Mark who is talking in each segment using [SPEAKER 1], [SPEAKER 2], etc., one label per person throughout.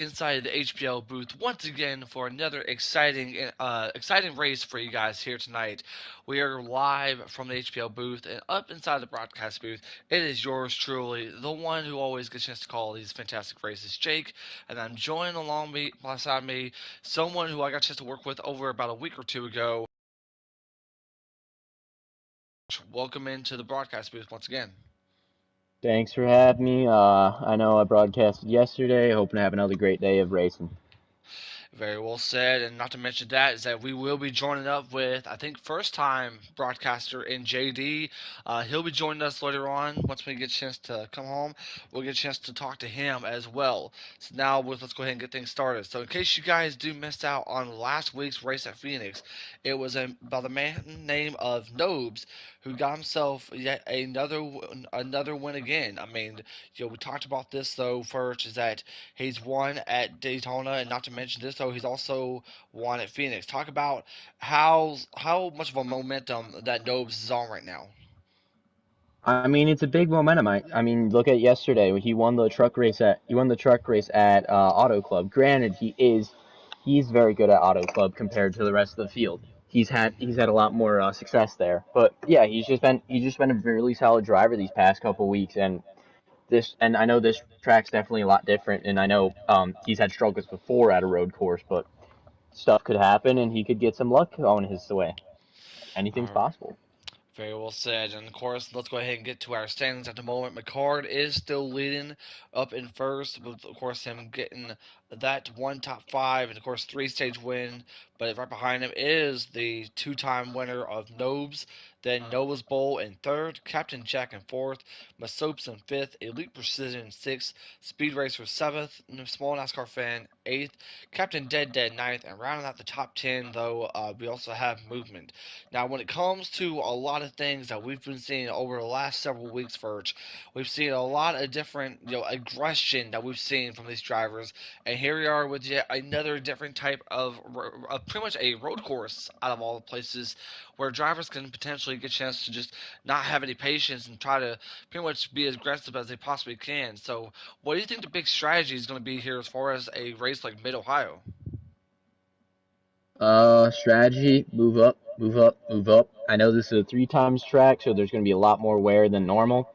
[SPEAKER 1] inside the HPL booth once again for another exciting race for you guys here tonight. We are live from the HPL booth and up inside the broadcast booth. It is yours truly, the one who always gets a chance to call these fantastic races, Jake, and I'm joined along me beside me, someone who I got a chance to work with over about a week or two ago. Welcome into the broadcast booth once again.
[SPEAKER 2] Thanks for having me. I know I broadcasted yesterday, hoping to have another great day of racing.
[SPEAKER 1] Very well said, and not to mention that is that we will be joining up with I think first time broadcaster in JD. He'll be joining us later on once we get a chance to come home. We'll get a chance to talk to him as well. So now let's go ahead and get things started. So in case you guys do miss out on last week's race at Phoenix, it was by the man named of Nobes who got himself yet another win again. I mean, we talked about this though first is that he's won at Daytona, and not to mention this, though, he's also won at Phoenix. Talk about how much of a momentum that Nobes is on right now.
[SPEAKER 2] I mean, it's a big momentum. I mean, look at yesterday. He won the truck race at Auto Club. Granted, he's very good at Auto Club compared to the rest of the field. He's had a lot more success there. But yeah, he's just been a really solid driver these past couple weeks, and I know this track's definitely a lot different. And I know he's had struggles before at a road course, but stuff could happen, and he could get some luck on his way. Anything's
[SPEAKER 1] All right.
[SPEAKER 2] possible.
[SPEAKER 1] Very well said. And of course, let's go ahead and get to our standings at the moment. McCord is still leading up in first, with of course him getting that one top five and of course 3 stage win. But right behind him is the two-time winner of Nobes, then Noah's Bowl in third, Captain Jack in fourth, Masopes in fifth, Elite Precision in sixth, Speed Racer seventh, Small NASCAR Fan eighth, Captain Dead ninth, and rounding out the top 10 though, we also have Movement. Now, when it comes to a lot of things that we've been seeing over the last several weeks, Verge, we've seen a lot of different, aggression that we've seen from these drivers, and here we are with yet another different type of pretty much a road course out of all the places where drivers can potentially get a chance to just not have any patience and try to pretty much be as aggressive as they possibly can. So, what do you think the big strategy is going to be here as far as a race like Mid Ohio?
[SPEAKER 2] Strategy, move up, move up, move up. I know this is a three times track, so there's going to be a lot more wear than normal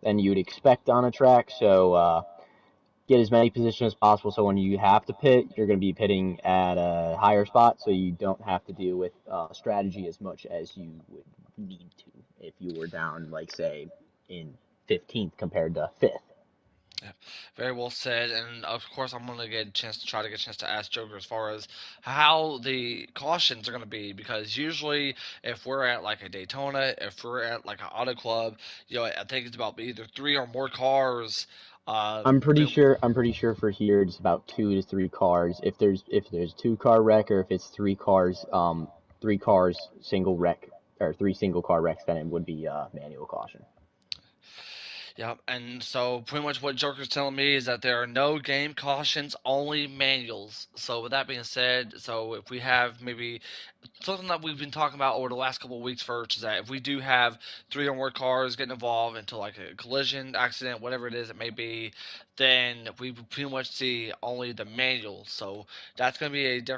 [SPEAKER 2] than you'd expect on a track. So, get as many positions as possible. So when you have to pit, you're going to be pitting at a higher spot, so you don't have to deal with strategy as much as you would need to if you were down, like say, in 15th compared to 5th.
[SPEAKER 1] Yeah, very well said. And of course, I'm gonna get a chance to try to get a chance to ask Joker as far as how the cautions are gonna be, because usually if we're at like a Daytona, if we're at like an auto club, I think it's about either three or more cars. Uh,
[SPEAKER 2] I'm pretty sure for here it's about 2 to 3 cars. If there's 2 car wreck, or if it's 3 cars, 3 cars single wreck, or 3 single car wrecks, then it would be manual caution.
[SPEAKER 1] Yep, and so pretty much what Joker's telling me is that there are no game cautions, only manuals. So with that being said, so if we have maybe something that we've been talking about over the last couple of weeks first is that if we do have three or more cars getting involved into like a collision, accident, whatever it is it may be, then we pretty much see only the manual. So that's going to be a
[SPEAKER 2] Yep.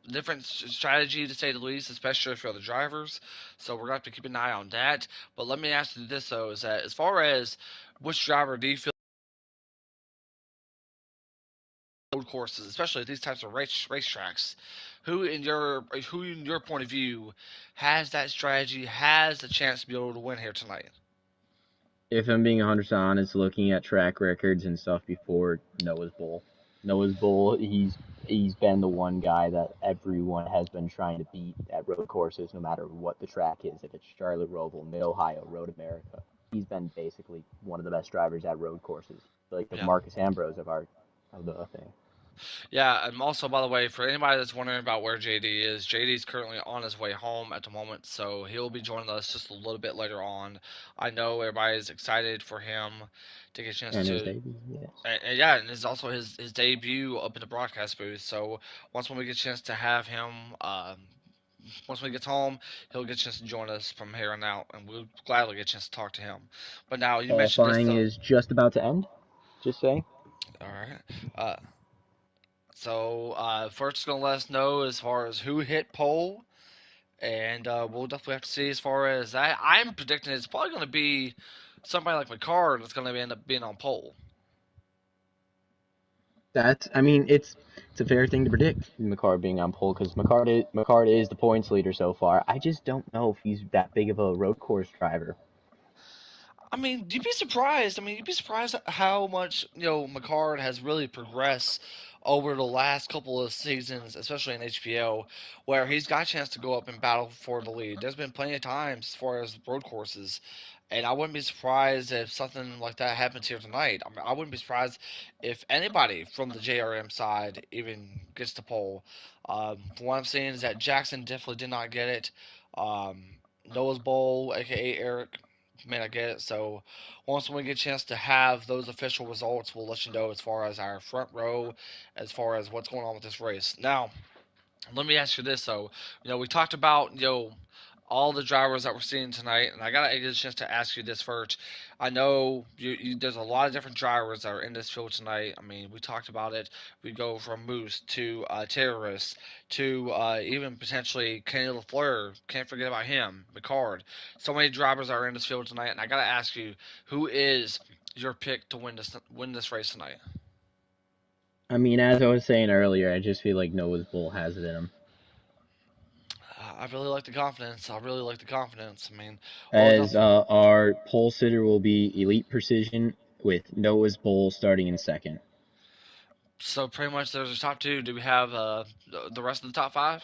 [SPEAKER 1] different strategy to say the least, especially for the drivers. So we're going to have to keep an eye on that. But let me ask you this though: is that as far as which driver do you feel road courses, especially these types of racetracks, who in your point of view has that strategy, has the chance to be able to win here tonight?
[SPEAKER 2] If I'm being 100% honest, looking at track records and stuff before Noah's Bowl, he's been the one guy that everyone has been trying to beat at road courses, no matter what the track is. If it's Charlotte Roval, Mid Ohio, Road America, he's been basically one of the best drivers at road courses, like the
[SPEAKER 1] Yeah.
[SPEAKER 2] Marcus Ambrose of the thing.
[SPEAKER 1] Yeah, and also by the way, for anybody that's wondering about where JD is, JD's currently on his way home at the moment, so he'll be joining us just a little bit later on. I know everybody's excited for him to get a chance
[SPEAKER 2] And his
[SPEAKER 1] to.
[SPEAKER 2] debut, yes.
[SPEAKER 1] And yeah, and it's also his debut up in the broadcast booth. So once when we get a chance to have him, once we get home, he'll get a chance to join us from here on out, and we'll gladly get a chance to talk to him. But now you mentioned this
[SPEAKER 2] Qualifying
[SPEAKER 1] though.
[SPEAKER 2] is just about to end. Just saying.
[SPEAKER 1] All right. Uh, So first, going to let us know as far as who hit pole, and we'll definitely have to see as far as that. I'm predicting it's probably going to be somebody like McCard that's going to end up being on pole.
[SPEAKER 2] That's, I mean, it's a fair thing to predict McCard being on pole because McCard is the points leader so far. I just don't know if he's that big of a road course driver.
[SPEAKER 1] I mean, you'd be surprised. I mean, you'd be surprised at how much McCard has really progressed over the last couple of seasons, especially in HPL, where he's got a chance to go up and battle for the lead. There's been plenty of times as far as road courses, and I wouldn't be surprised if something like that happens here tonight. I mean, I wouldn't be surprised if anybody from the JRM side even gets to pole. From what I'm seeing is that Jackson definitely did not get it. Um, Noah's Bowl, aka Eric, may not get it. So once we get a chance to have those official results, we'll let you know as far as our front row, as far as what's going on with this race. Now, let me ask you this though. We talked about all the drivers that we're seeing tonight, and I gotta get a chance to ask you this first. I know there's a lot of different drivers that are in this field tonight. I mean, we talked about it. We go from Moose to Terrorist to even potentially Kenny Lafleur. Can't forget about him. McCard. So many drivers are in this field tonight, and I gotta ask you, who is your pick to win this race tonight?
[SPEAKER 2] I mean, as I was saying earlier, I just feel like Noah's Bull has it in him.
[SPEAKER 1] I really like the confidence. I really like the confidence. I mean, well,
[SPEAKER 2] As our pole sitter will be Elite Precision with Noah's Bull starting in second.
[SPEAKER 1] so pretty much there's a top two. Do we have the rest of the top five?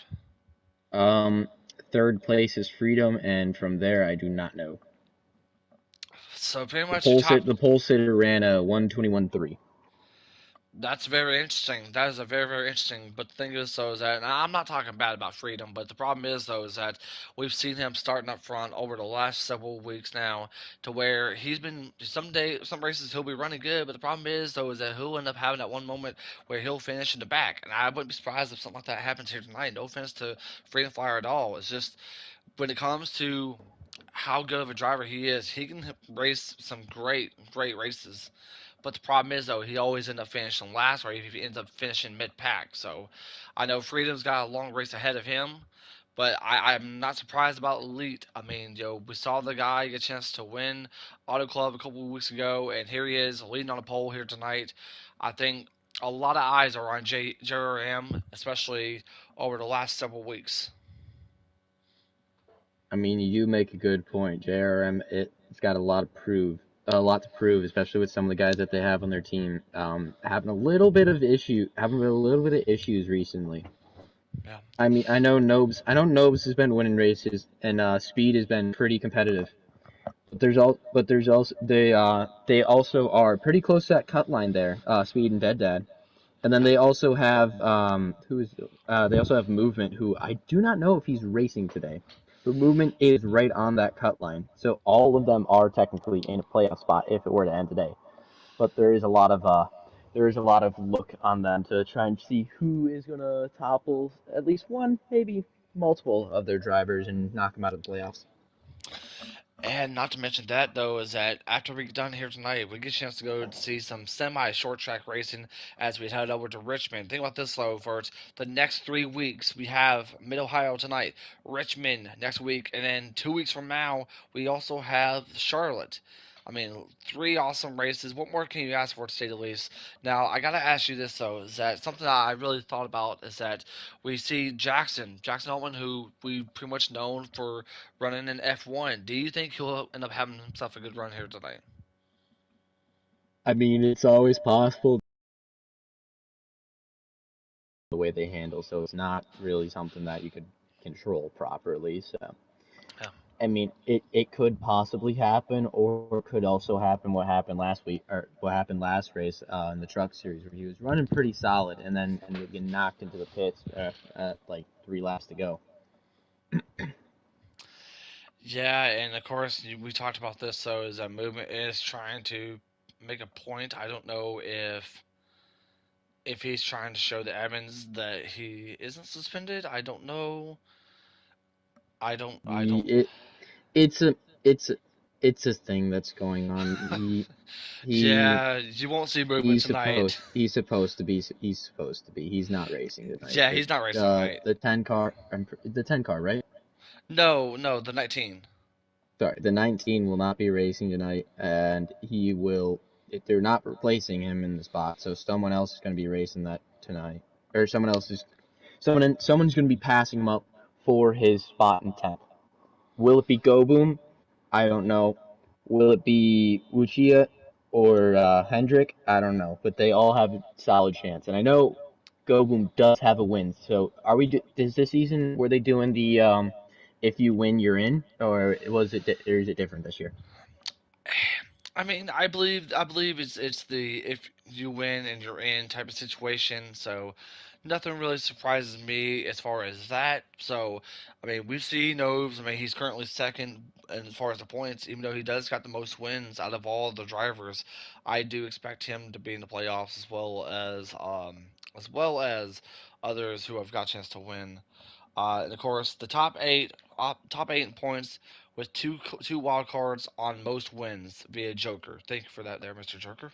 [SPEAKER 2] Um, Third place is Freedom, and from there I do not know.
[SPEAKER 1] So pretty
[SPEAKER 2] The
[SPEAKER 1] much the
[SPEAKER 2] pole
[SPEAKER 1] top.
[SPEAKER 2] sit the pole sitter ran a 1:21.3.
[SPEAKER 1] That's very interesting. That is a very, very interesting. But the thing is, though, is that and I'm not talking bad about Freedom, but the problem is, though, is that we've seen him starting up front over the last several weeks now, to where he's been some races he'll be running good, but the problem is, though, is that he'll end up having that one moment where he'll finish in the back, and I wouldn't be surprised if something like that happens here tonight. No offense to Freedom Flyer at all. It's just when it comes to how good of a driver he is, he can race some great, great races. But the problem is, though, he always ends up finishing last, or he ends up finishing mid pack. So I know Freedom's got a long race ahead of him, but I'm not surprised about Elite. I mean, we saw the guy get a chance to win Auto Club a couple of weeks ago, and here he is leading on a pole here tonight. I think a lot of eyes are on JRM, especially over the last several weeks.
[SPEAKER 2] I mean, you do make a good point. JRM, it's got a lot to prove, especially with some of the guys that they have on their team. Having a little bit of issues recently.
[SPEAKER 1] Yeah.
[SPEAKER 2] I mean, I know Nobes has been winning races, and Speed has been pretty competitive. But there's also they also are pretty close to that cut line there. Speed and Dead Dad. And then
[SPEAKER 1] Yeah.
[SPEAKER 2] they also have they also have Movement, who I do not know if he's racing today, but Movement is right on that cut line. So all of them are technically in a playoff spot if it were to end today. But there is a lot of look on them to try and see who is gonna topple at least one, maybe multiple of their drivers and knock them out of the playoffs.
[SPEAKER 1] And not to mention that, though, is that after we get done here tonight, we get a chance to go to see some semi short track racing as we head over to Richmond. Think about this, though, for the next 3 weeks. We have Mid Ohio tonight, Richmond next week, and then 2 weeks from now, we also have Charlotte. I mean, three awesome races. What more can you ask for, to say the least? Now, I gotta ask you this though: is that something that I really thought about? Is that we see Jackson Altman, who we pretty much known for running in F1. Do you think he'll end up having himself a good run here tonight?
[SPEAKER 2] I mean, it's always possible the way they handle, so it's not really something that you could control properly. So
[SPEAKER 1] Yeah.
[SPEAKER 2] I mean, it could possibly happen, or it could also happen what happened last week, or what happened last race in the truck series, where he was running pretty solid and then ended up getting knocked into the pits at like 3 laps to go.
[SPEAKER 1] Yeah, and of course we talked about this. So is that movement is trying to make a point. I don't know if he's trying to show the Evans that he isn't suspended. I don't know. I don't. I
[SPEAKER 2] The
[SPEAKER 1] don't.
[SPEAKER 2] it it's a it's it's a thing that's going on. He
[SPEAKER 1] Yeah, you won't see movement tonight.
[SPEAKER 2] he's supposed to be. He's not racing tonight.
[SPEAKER 1] Yeah, he's not racing tonight.
[SPEAKER 2] The 10 car, the 10 car, right?
[SPEAKER 1] No, no, the 19.
[SPEAKER 2] Sorry, the 19 will not be racing tonight, and he will. If they're not replacing him in the spot, so someone else is going to be racing that tonight, or someone's going to be passing him up for his spot in 10th. Will it be Go Boom? I don't know. Will it be Uchiha or Hendrick? I don't know, but they all have a solid chance, and I know Go Boom does have a win. So are we? Is this season were they doing the if you win you're in, or or is it different this year?
[SPEAKER 1] I mean, I believe it's the if you win and you're in type of situation. So nothing really surprises me as far as that. So I mean, we see Noves. I mean, he's currently second as far as the points, even though he does got the most wins out of all the drivers. I do expect him to be in the playoffs as well as others who have got a chance to win. And of course, the top eight in points with two wild cards on most wins via Joker. Thank you for that, there, Mr. Joker.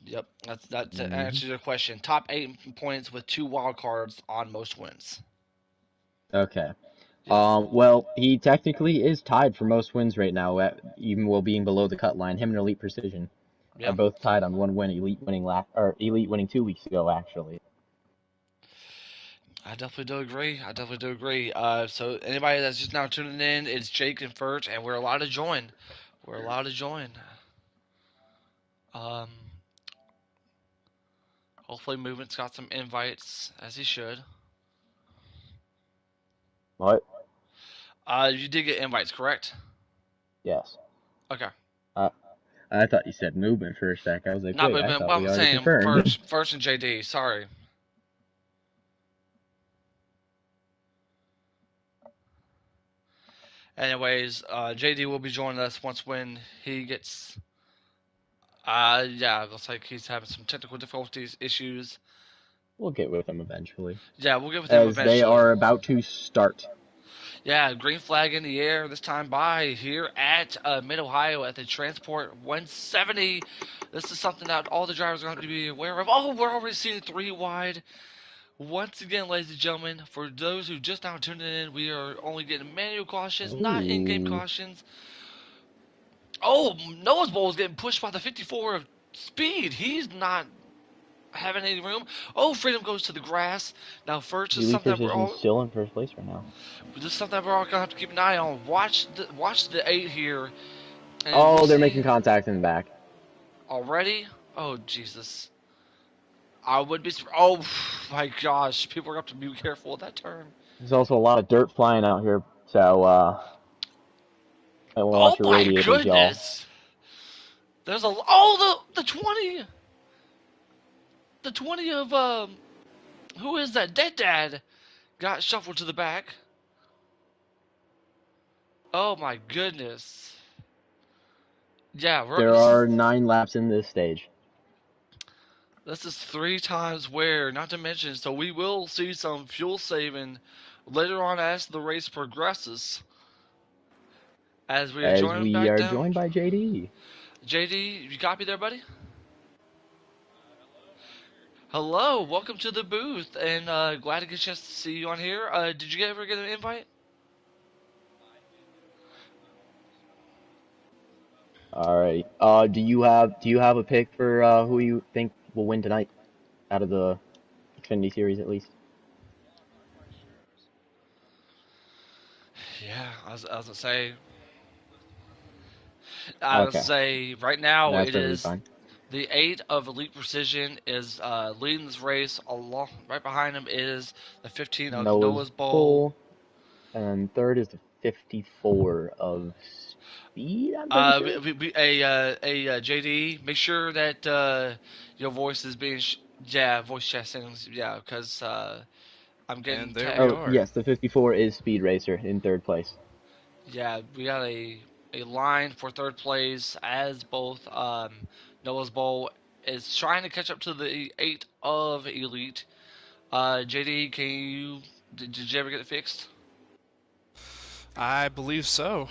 [SPEAKER 1] Yep, that's to
[SPEAKER 2] Hmm.
[SPEAKER 1] answer your question. Top eight in points with two wild cards on most wins.
[SPEAKER 2] Okay.
[SPEAKER 1] Yep,
[SPEAKER 2] Well, he technically is tied for most wins right now, even while being below the cut line. Him and Elite Precision are
[SPEAKER 1] yeah.
[SPEAKER 2] both tied on one win. Elite winning 2 weeks ago, actually.
[SPEAKER 1] I definitely do agree. I definitely do agree. So anybody that's just now tuning in, it's Jake and Furt, and we're allowed to join. We're allowed to join. Um, hopefully, Movement's got some invites as he should.
[SPEAKER 2] What?
[SPEAKER 1] You did get invites, correct?
[SPEAKER 2] Yes.
[SPEAKER 1] Okay.
[SPEAKER 2] Uh, I thought you said movement for a sec. I was like,
[SPEAKER 1] Not
[SPEAKER 2] wait, I
[SPEAKER 1] Movement.
[SPEAKER 2] thought
[SPEAKER 1] Well,
[SPEAKER 2] we
[SPEAKER 1] I'm
[SPEAKER 2] already
[SPEAKER 1] saying
[SPEAKER 2] confirmed.
[SPEAKER 1] first and JD. Sorry. Anyways, JD will be joining us once when he gets. Yeah, looks like he's having some technical difficulties issues.
[SPEAKER 2] We'll get with them eventually,
[SPEAKER 1] Yeah, we'll get with him
[SPEAKER 2] as they
[SPEAKER 1] eventually.
[SPEAKER 2] are about to start.
[SPEAKER 1] Yeah, green flag in the air this time by here at Mid Ohio at the Transport 170. This is something that all the drivers are going to be aware of. Oh, we're already seeing three wide. Once again, ladies and gentlemen, for those who just now tuned in, we are only getting manual cautions, not in-game
[SPEAKER 2] Ooh,
[SPEAKER 1] cautions. Oh, Noah's Bowl is getting pushed by the 54 of speed. He's not having any room. Oh, Freedom goes to the grass. Now, first is
[SPEAKER 2] Elite
[SPEAKER 1] something that
[SPEAKER 2] Precision's still in first place right now.
[SPEAKER 1] this is something that we're all gonna have to keep an eye on. Watch the 8 here, and we'll
[SPEAKER 2] Oh, they're making
[SPEAKER 1] see.
[SPEAKER 2] contact in the back.
[SPEAKER 1] Already? Oh Jesus! I would be. Oh my gosh! People are going to have to be careful of that turn.
[SPEAKER 2] There's also a lot of dirt flying out here, so might want to
[SPEAKER 1] Oh
[SPEAKER 2] watch your
[SPEAKER 1] my
[SPEAKER 2] radiators, y'all.
[SPEAKER 1] goodness! There's a the 20 of who is that? Dead Dad got shuffled to the back. Oh my goodness! Yeah,
[SPEAKER 2] There are 9 laps in this stage.
[SPEAKER 1] this is three times wear. Not to mention, so we will see some fuel saving later on as the race progresses. As we are
[SPEAKER 2] As
[SPEAKER 1] joining
[SPEAKER 2] we
[SPEAKER 1] back
[SPEAKER 2] are
[SPEAKER 1] down,
[SPEAKER 2] joined by JD.
[SPEAKER 1] JD, you copy there, buddy? Hello, welcome to the booth, and glad to get a chance to see you on here. Did you ever get an invite?
[SPEAKER 2] All right. Do you have a pick for who you think will win tonight out of the Xfinity series at least?
[SPEAKER 1] Yeah, I was
[SPEAKER 2] Okay,
[SPEAKER 1] say right now
[SPEAKER 2] that's
[SPEAKER 1] it
[SPEAKER 2] perfectly
[SPEAKER 1] is
[SPEAKER 2] fine.
[SPEAKER 1] the 8 of Elite Precision is leading this race. Along right behind him is the 15 of
[SPEAKER 2] Noah's
[SPEAKER 1] Noah's Bowl.
[SPEAKER 2] Bowl, and third is the 54 of Speed. I'm pretty sure.
[SPEAKER 1] JD, make sure that your voice is being yeah, voice chat settings, yeah, because I'm getting
[SPEAKER 3] And there we
[SPEAKER 2] Oh
[SPEAKER 1] tech.
[SPEAKER 3] are.
[SPEAKER 2] yes, the 54 is Speed Racer in third place.
[SPEAKER 1] Yeah, we got a line for third place as both Noah's Bowl is trying to catch up to the 8 of Elite. JD, did you ever get it fixed?
[SPEAKER 3] I believe so.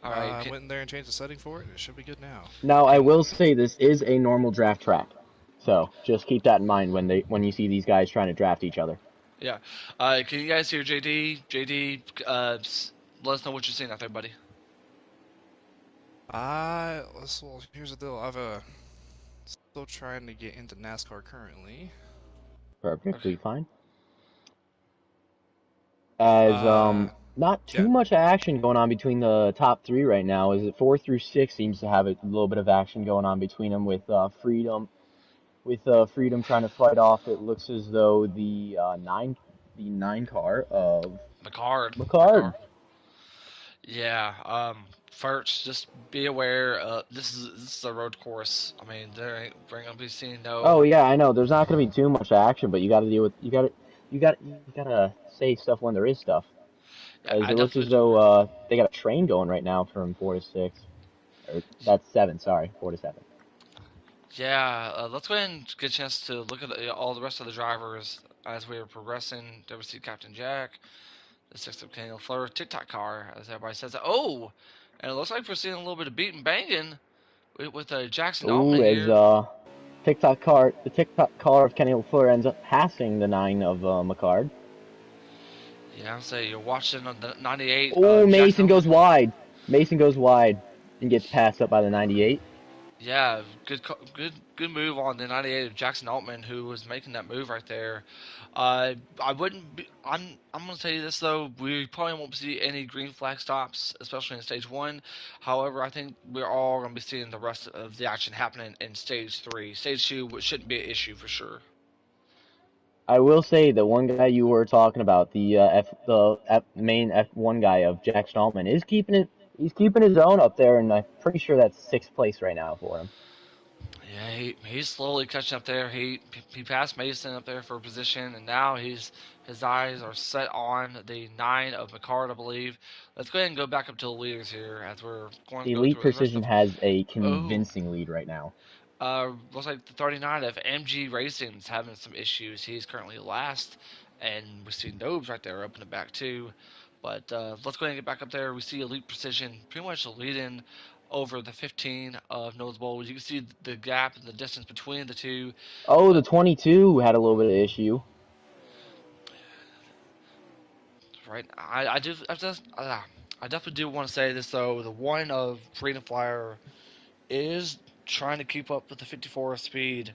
[SPEAKER 1] All right.
[SPEAKER 3] I went in there and changed the setting for it. It should be good now.
[SPEAKER 2] Now, I
[SPEAKER 1] Can
[SPEAKER 2] will say this is a normal draft track, so just keep that in mind when you see these guys trying to draft each other.
[SPEAKER 1] Yeah. Can you guys hear JD? JD, let us know what you're seeing out there, buddy.
[SPEAKER 3] Well, here's the deal. I've still trying to get into NASCAR currently.
[SPEAKER 2] Perfectly
[SPEAKER 1] Okay.
[SPEAKER 2] fine. As
[SPEAKER 3] Uh,
[SPEAKER 2] not
[SPEAKER 3] yeah.
[SPEAKER 2] too much action going on between the top three right now. Is it 4 through 6 seems to have a little bit of action going on between them with Freedom trying to fight off. It looks as though the nine car of
[SPEAKER 1] McCard.
[SPEAKER 2] McCard.
[SPEAKER 1] McCard. Yeah. First, just be aware. This is a road course. I mean, we're gonna be seeing
[SPEAKER 2] Oh
[SPEAKER 1] no.
[SPEAKER 2] yeah, I know. There's not going to be too much action, but you got to deal with you got to say stuff when there is stuff.
[SPEAKER 1] Yeah,
[SPEAKER 2] As
[SPEAKER 1] I
[SPEAKER 2] it looks as
[SPEAKER 1] definitely do.
[SPEAKER 2] though they got a train going right now from 4 to 6, or that's 7. Sorry, 4 to 7.
[SPEAKER 1] Yeah, let's go ahead and get a chance to look at all the rest of the drivers as we are progressing. There we see Captain Jack, the sixth of Kenny LaFleur, TikTok car, as everybody says. Oh, and it looks like we're seeing a little bit of beating banging with Jackson
[SPEAKER 2] Ooh,
[SPEAKER 1] Altman
[SPEAKER 2] as
[SPEAKER 1] here.
[SPEAKER 2] the TikTok car of Kenny LaFleur ends up passing the 9 of McCard.
[SPEAKER 1] Yeah, I'm saying you're watching on the 98
[SPEAKER 2] Oh,
[SPEAKER 1] Jackson
[SPEAKER 2] Mason
[SPEAKER 1] Altman.
[SPEAKER 2] goes wide. Mason goes wide and gets passed up by the 98.
[SPEAKER 1] Yeah, good move on the 98 of Jackson Altman, who was making that move right there. I wouldn't be. I'm gonna tell you this though. We probably won't see any green flag stops, especially in stage one. However, I think we're all gonna be seeing the rest of the action happening in stage three. Stage two shouldn't be an issue for sure.
[SPEAKER 2] I will say the one guy you were talking about, the main F1 guy of Jack Stallman, is keeping it. He's keeping his own up there, and I'm pretty sure that's 6th place right now for him.
[SPEAKER 1] Yeah, he's slowly catching up there. He passed Mason up there for a position, and now his eyes are set on the 9 of McCard, I believe. Let's go ahead and go back up to the leaders here as we're going to go
[SPEAKER 2] Elite
[SPEAKER 1] through the rest
[SPEAKER 2] Precision
[SPEAKER 1] of.
[SPEAKER 2] has a
[SPEAKER 1] Oh,
[SPEAKER 2] convincing lead right now.
[SPEAKER 1] looks like the 39 of MG Racing's having some issues. He's currently last, and we see Nobes right there up in the back too. But let's go ahead and get back up there. We see Elite Precision pretty much leading over the 15 of Nose Bowl. You can see the gap and the distance between the two.
[SPEAKER 2] Oh, the
[SPEAKER 1] But
[SPEAKER 2] 22 had a little bit of issue.
[SPEAKER 1] right, I definitely do want to say this though. The one of Freedom Flyer is trying to keep up with the 54 speed.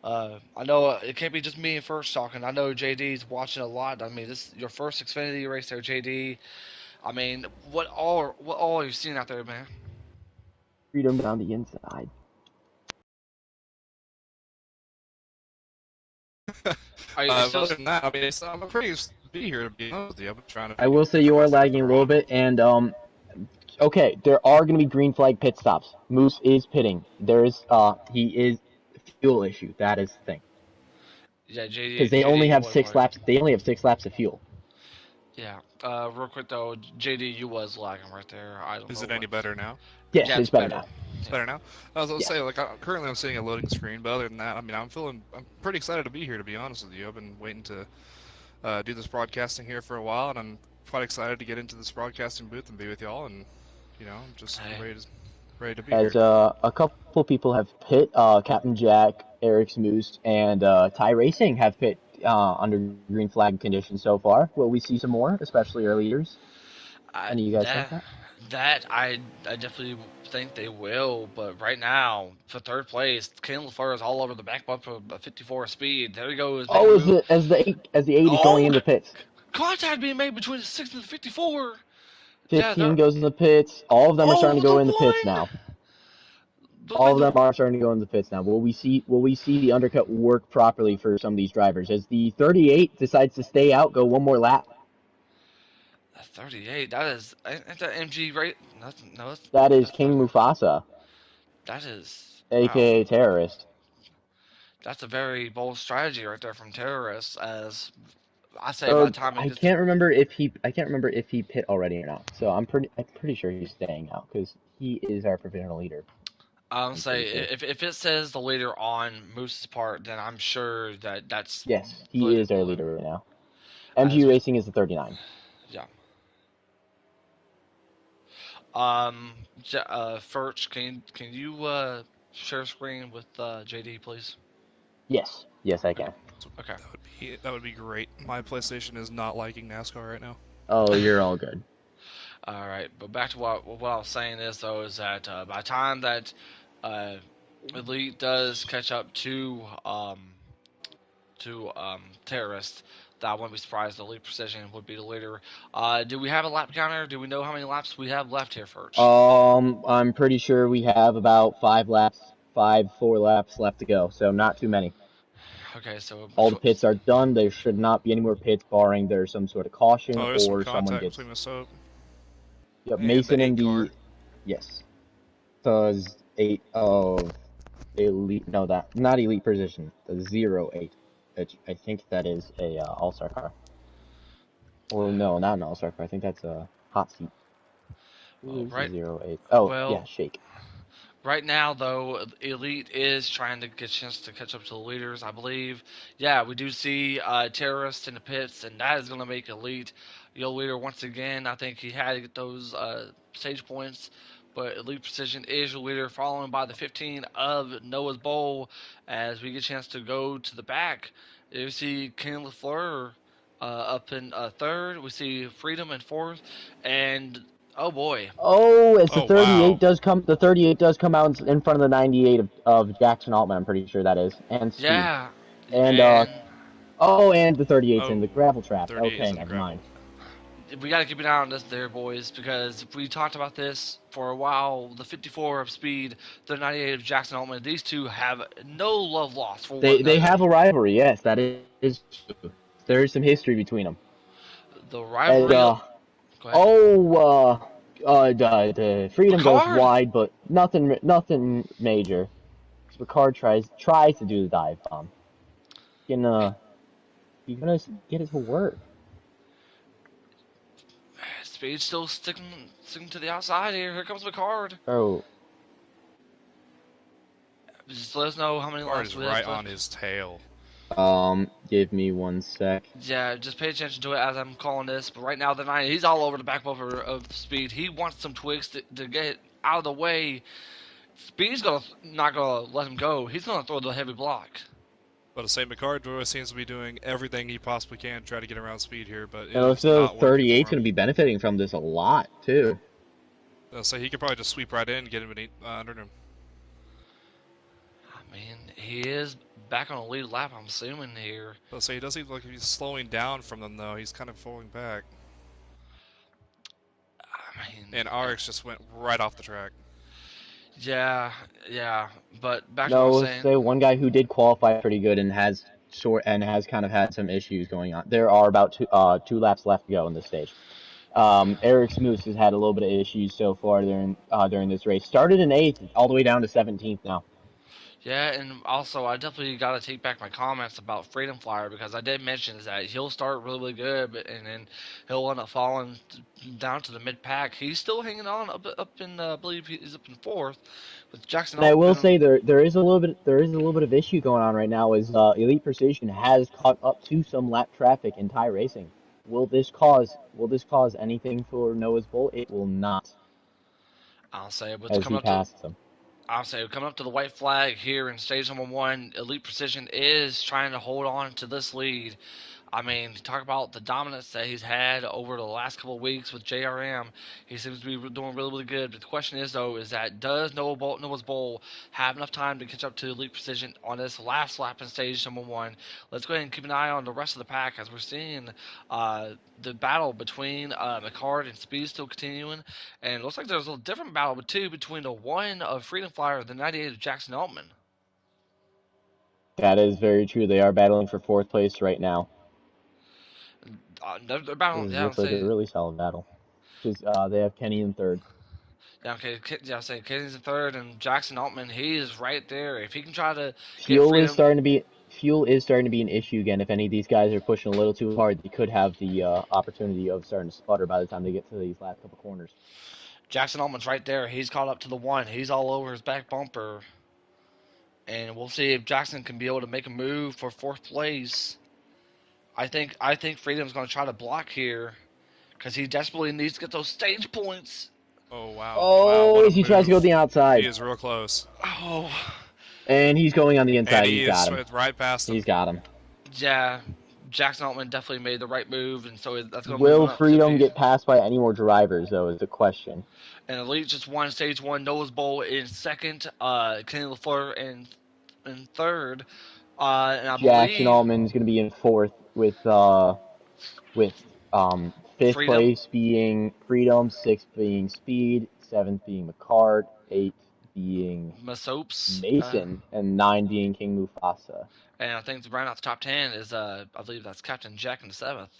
[SPEAKER 1] I know it can't be just me and first talking. I know JD's watching a lot. I mean, this is your first Xfinity race there, JD. I mean, what all are you seeing out there, man?
[SPEAKER 2] Freedom down the inside.
[SPEAKER 1] Are you
[SPEAKER 3] But
[SPEAKER 1] still?
[SPEAKER 3] other than that, I mean, I'm pretty excited to be here to be honest with you. I've been trying to
[SPEAKER 2] I
[SPEAKER 3] figure
[SPEAKER 2] will say you are
[SPEAKER 3] myself
[SPEAKER 2] lagging a little
[SPEAKER 3] around.
[SPEAKER 2] bit, and okay, there are going to be green flag pit stops. Moose is pitting. There is he is fuel issue. That is the thing
[SPEAKER 1] Yeah,
[SPEAKER 2] because
[SPEAKER 1] JD,
[SPEAKER 2] they only
[SPEAKER 1] JD, you
[SPEAKER 2] have
[SPEAKER 1] was
[SPEAKER 2] six
[SPEAKER 1] lagging.
[SPEAKER 2] laps. They only have 6 laps of fuel.
[SPEAKER 1] Yeah. Real quick though, JD, you was lagging right there. I don't
[SPEAKER 3] Is
[SPEAKER 1] know
[SPEAKER 3] it
[SPEAKER 1] what.
[SPEAKER 3] any better now?
[SPEAKER 2] Yes,
[SPEAKER 1] Yeah,
[SPEAKER 2] it's
[SPEAKER 1] it's
[SPEAKER 2] better
[SPEAKER 1] better.
[SPEAKER 2] now.
[SPEAKER 3] It's
[SPEAKER 1] Yeah.
[SPEAKER 3] better now. I was gonna
[SPEAKER 2] Yes.
[SPEAKER 3] say, like, currently I'm seeing a loading screen, but other than that, I mean, I'm pretty excited to be here. To be honest with you, I've been waiting to do this broadcasting here for a while, and I'm quite excited to get into this broadcasting booth and be with y'all. And I'm just
[SPEAKER 1] Hey.
[SPEAKER 3] ready to be
[SPEAKER 2] As
[SPEAKER 3] here.
[SPEAKER 2] a couple people have pit, Captain Jack, Eric's Moose, and Ty Racing have pit under green flag conditions so far. Will we see some more, especially our leaders?
[SPEAKER 1] I
[SPEAKER 2] Any of you guys think
[SPEAKER 1] that
[SPEAKER 2] that?
[SPEAKER 1] that I definitely think they will, but right now for third place, Ken LaFleur is all over the back bumper of a 54 speed. There he goes, making a
[SPEAKER 2] Oh,
[SPEAKER 1] move.
[SPEAKER 2] as the 8 is going
[SPEAKER 1] Oh,
[SPEAKER 2] into the pits.
[SPEAKER 1] contact being made between the 6 and the 54. Yeah,
[SPEAKER 2] 15 goes in the pits. All of them are starting
[SPEAKER 1] oh,
[SPEAKER 2] to go
[SPEAKER 1] the
[SPEAKER 2] in the pits
[SPEAKER 1] one.
[SPEAKER 2] now.
[SPEAKER 1] Looks
[SPEAKER 2] All
[SPEAKER 1] like
[SPEAKER 2] of
[SPEAKER 1] the
[SPEAKER 2] them are starting to go in the pits now. Will we see the undercut work properly for some of these drivers? As the 38 decides to stay out, go one more lap.
[SPEAKER 1] 38. That is ain't that MG right? No,
[SPEAKER 2] That is
[SPEAKER 1] that's not.
[SPEAKER 2] King Mufasa,
[SPEAKER 1] That is wow.
[SPEAKER 2] aka Terrorist.
[SPEAKER 1] That's a very bold strategy right there from terrorists. As I say, by
[SPEAKER 2] Or
[SPEAKER 1] the time it
[SPEAKER 2] I
[SPEAKER 1] gets,
[SPEAKER 2] can't remember if he pit already or not. So I'm pretty sure he's staying out because he is our provisional leader.
[SPEAKER 1] I'll
[SPEAKER 2] I'm pretty
[SPEAKER 1] say
[SPEAKER 2] sure.
[SPEAKER 1] if it says the leader on Moose's part, then I'm sure that that's
[SPEAKER 2] Yes, he is our leader right now. MG
[SPEAKER 1] as we
[SPEAKER 2] Racing is the 39.
[SPEAKER 1] yeah. First, can you share screen with JD, please?
[SPEAKER 2] Yes, I
[SPEAKER 1] Okay.
[SPEAKER 2] can.
[SPEAKER 1] Okay.
[SPEAKER 3] That would be great. My PlayStation is not liking NASCAR right now.
[SPEAKER 2] Oh, you're all good.
[SPEAKER 1] All right, but back to what I was saying is though is that by the time that uh, Elite does catch up to terrorists, that I wouldn't be surprised. Elite Precision would be the leader. Do we have a lap counter? Do we know how many laps we have left here, first?
[SPEAKER 2] I'm pretty sure we have about 4 laps left to go, so not too many.
[SPEAKER 1] Okay, so
[SPEAKER 2] All the pits are done. There should not be any more pits, barring there's some sort of caution
[SPEAKER 3] Oh, there's some
[SPEAKER 2] or someone
[SPEAKER 3] contact
[SPEAKER 2] gets.
[SPEAKER 3] between the soap
[SPEAKER 2] Yep,
[SPEAKER 3] and the
[SPEAKER 2] Mason and
[SPEAKER 3] 8 car.
[SPEAKER 2] the yes, does 8 of elite. No, that not elite position. The 08. I think that is a all-star car. Or no, not an all-star car. I think that's a hot seat. Who
[SPEAKER 1] well,
[SPEAKER 2] is the
[SPEAKER 1] right.
[SPEAKER 2] 08? Oh,
[SPEAKER 1] Well,
[SPEAKER 2] yeah, Shake.
[SPEAKER 1] right now, though, Elite is trying to get a chance to catch up to the leaders, I believe. Yeah, we do see terrorists in the pits, and that is going to make Elite your leader once again. I think he had to get those stage points, but Elite Precision is your leader, followed by the 15 of Noah's Bowl. As we get a chance to go to the back, you see Ken LaFleur up in third. We see Freedom in fourth, and oh boy,
[SPEAKER 2] Oh, as the
[SPEAKER 3] Oh
[SPEAKER 2] 38
[SPEAKER 3] wow.
[SPEAKER 2] does come, the 38 does come out in front of the 98 of Jackson Altman. I'm pretty sure that is, and Speed,
[SPEAKER 1] yeah,
[SPEAKER 2] and
[SPEAKER 1] and
[SPEAKER 2] oh, and the 38's in the
[SPEAKER 3] Oh,
[SPEAKER 2] gravel
[SPEAKER 3] the
[SPEAKER 2] trap.
[SPEAKER 3] 38 is
[SPEAKER 2] Okay,
[SPEAKER 3] in the
[SPEAKER 2] never
[SPEAKER 3] gravel.
[SPEAKER 2] mind.
[SPEAKER 1] we got to keep an eye on this there, boys, because we talked about this for a while. The 54 of Speed, the 98 of Jackson Altman, these two have no love lost for one
[SPEAKER 2] They
[SPEAKER 1] another.
[SPEAKER 2] have a rivalry. Yes, that is true. There is some history between them.
[SPEAKER 1] The
[SPEAKER 2] And
[SPEAKER 1] rivalry. Go ahead.
[SPEAKER 2] oh, the Freedom goes
[SPEAKER 1] Ricard.
[SPEAKER 2] wide, but nothing major. Ricard tries to do the dive bomb. Gonna He's gonna get it to work.
[SPEAKER 1] Speed still sticking to the outside here. Here comes Ricard.
[SPEAKER 2] Oh,
[SPEAKER 1] Just let us know how many
[SPEAKER 3] Card
[SPEAKER 1] laps
[SPEAKER 3] is
[SPEAKER 1] we have
[SPEAKER 3] right on
[SPEAKER 1] left.
[SPEAKER 3] his tail.
[SPEAKER 2] give me 1 sec.
[SPEAKER 1] Yeah, just pay attention to it as I'm calling this. But right now, the 9, he's all over the back bumper of Speed. He wants some twigs to get out of the way. Speed's not gonna let him go. He's gonna throw the heavy block.
[SPEAKER 3] But the same McCard seems to be doing everything he possibly can to try to get around Speed here, but it
[SPEAKER 2] And
[SPEAKER 3] is
[SPEAKER 2] also,
[SPEAKER 3] not working
[SPEAKER 2] 38's
[SPEAKER 3] for
[SPEAKER 2] gonna
[SPEAKER 3] him.
[SPEAKER 2] be benefiting from this a lot too.
[SPEAKER 3] So he could probably just sweep right in and get him under him.
[SPEAKER 1] I mean, he is back on a lead lap. I'm assuming here.
[SPEAKER 3] But say he does seem like he's slowing down from them though. He's kind of falling back.
[SPEAKER 1] I mean,
[SPEAKER 3] And RX just went right off the track.
[SPEAKER 1] yeah, yeah. But back to what I was
[SPEAKER 2] No,
[SPEAKER 1] saying.
[SPEAKER 2] say one guy who did qualify pretty good and has kind of had some issues going on. There are about 2 laps left to go in this stage. Eric's Moose has had a little bit of issues so far during this race. Started in eighth, all the way down to 17th now.
[SPEAKER 1] Yeah, and also I definitely got to take back my comments about Freedom Flyer because I did mention that he'll start really, really good, and then he'll end up falling down to the mid pack. He's still hanging on up in I believe he's up in fourth with Jackson
[SPEAKER 2] And I will
[SPEAKER 1] Altman.
[SPEAKER 2] say there is a little bit of issue going on right now. Is Elite Precision has caught up to some lap traffic in tie racing. Will this cause anything for Noah's Bowl? It will not,
[SPEAKER 1] I'll say what's
[SPEAKER 2] as
[SPEAKER 1] coming
[SPEAKER 2] he
[SPEAKER 1] up to
[SPEAKER 2] passes him.
[SPEAKER 1] I'll say coming up to the white flag here in stage number one. Elite Precision is trying to hold on to this lead. I mean, talk about the dominance that he's had over the last couple of weeks with JRM. He seems to be doing really, really good. But the question is, though, is that does Noah's Bowl have enough time to catch up to Elite Precision on this last lap in stage number one? Let's go ahead and keep an eye on the rest of the pack as we're seeing the battle between McCard and Speed still continuing. And it looks like there's a different battle, too, between the one of Freedom Flyer and the 98 of Jackson Altman.
[SPEAKER 2] That is very true. They are battling for fourth place right now.
[SPEAKER 1] They're battling,
[SPEAKER 2] This
[SPEAKER 1] yeah, I'm
[SPEAKER 2] looks like a
[SPEAKER 1] saying.
[SPEAKER 2] really solid battle. Because they have Kenny in third.
[SPEAKER 1] Yeah, okay. Yeah, I say Kenny's in third, and Jackson Altman, he is right there. If he can try to get
[SPEAKER 2] Fuel is
[SPEAKER 1] Freedom,
[SPEAKER 2] starting to be fuel is starting to be an issue again. If any of these guys are pushing a little too hard, they could have the opportunity of starting to sputter by the time they get to these last couple corners.
[SPEAKER 1] Jackson Altman's right there. He's caught up to the one. He's all over his back bumper, and we'll see if Jackson can be able to make a move for fourth place. I think Freedom's going to try to block here because he desperately needs to get those stage points.
[SPEAKER 3] Oh wow, wow, what
[SPEAKER 2] Oh,
[SPEAKER 3] a
[SPEAKER 2] as he tries to go
[SPEAKER 3] move!
[SPEAKER 2] to the
[SPEAKER 3] He
[SPEAKER 2] outside.
[SPEAKER 3] is real close,
[SPEAKER 1] Oh,
[SPEAKER 2] And he's going on the
[SPEAKER 3] and
[SPEAKER 2] inside.
[SPEAKER 3] he
[SPEAKER 2] He's
[SPEAKER 3] is
[SPEAKER 2] got him.
[SPEAKER 3] straight right past him.
[SPEAKER 2] He's got him.
[SPEAKER 1] yeah. Jackson Altman definitely made the right move, and so that's going to move him
[SPEAKER 2] Will
[SPEAKER 1] up to
[SPEAKER 2] Freedom
[SPEAKER 1] the
[SPEAKER 2] get passed by any more drivers, though, is the question.
[SPEAKER 1] and Elite just won stage one. Noah's Bowl in second. Kenny LaFleur in third. And I
[SPEAKER 2] Jackson
[SPEAKER 1] believe
[SPEAKER 2] Altman's going to be in fourth with fifth
[SPEAKER 1] Freedom,
[SPEAKER 2] place being Freedom, sixth being Speed, seventh being McCart, eighth being
[SPEAKER 1] Masopes,
[SPEAKER 2] Mason, and nine being King Mufasa.
[SPEAKER 1] and I think the round out the top 10 is I believe that's Captain Jack in the seventh.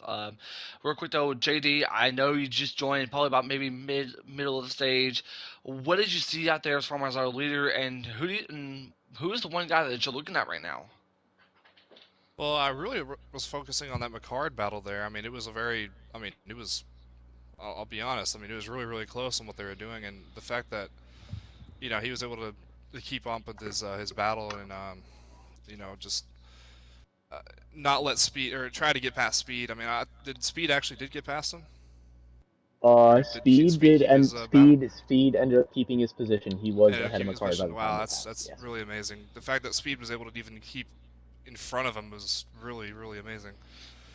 [SPEAKER 1] Real quick though, JD, I know you just joined, probably about maybe middle of the stage. What did you see out there as far as our leader, and who is the one guy that you're looking at right now?
[SPEAKER 3] Well, I really was focusing on that McCard battle there. I mean, it was a very, I mean, it was. I'll be honest. I mean, it was really, really close on what they were doing, and the fact that he was able to keep up with his battle and just uh, not let speed or try to get past speed. I mean, did speed actually did get past him? Or did
[SPEAKER 2] Speed
[SPEAKER 3] speed
[SPEAKER 2] did,
[SPEAKER 3] keep
[SPEAKER 2] and
[SPEAKER 3] his battle?
[SPEAKER 2] Speed ended up keeping his position. He was
[SPEAKER 3] Ended up
[SPEAKER 2] ahead of
[SPEAKER 3] keeping his
[SPEAKER 2] McCart by
[SPEAKER 3] position.
[SPEAKER 2] the time
[SPEAKER 3] Wow,
[SPEAKER 2] it
[SPEAKER 3] that's
[SPEAKER 2] happened.
[SPEAKER 3] that's
[SPEAKER 2] Yes.
[SPEAKER 3] really amazing. The fact that speed was able to even keep in front of him was really, really amazing.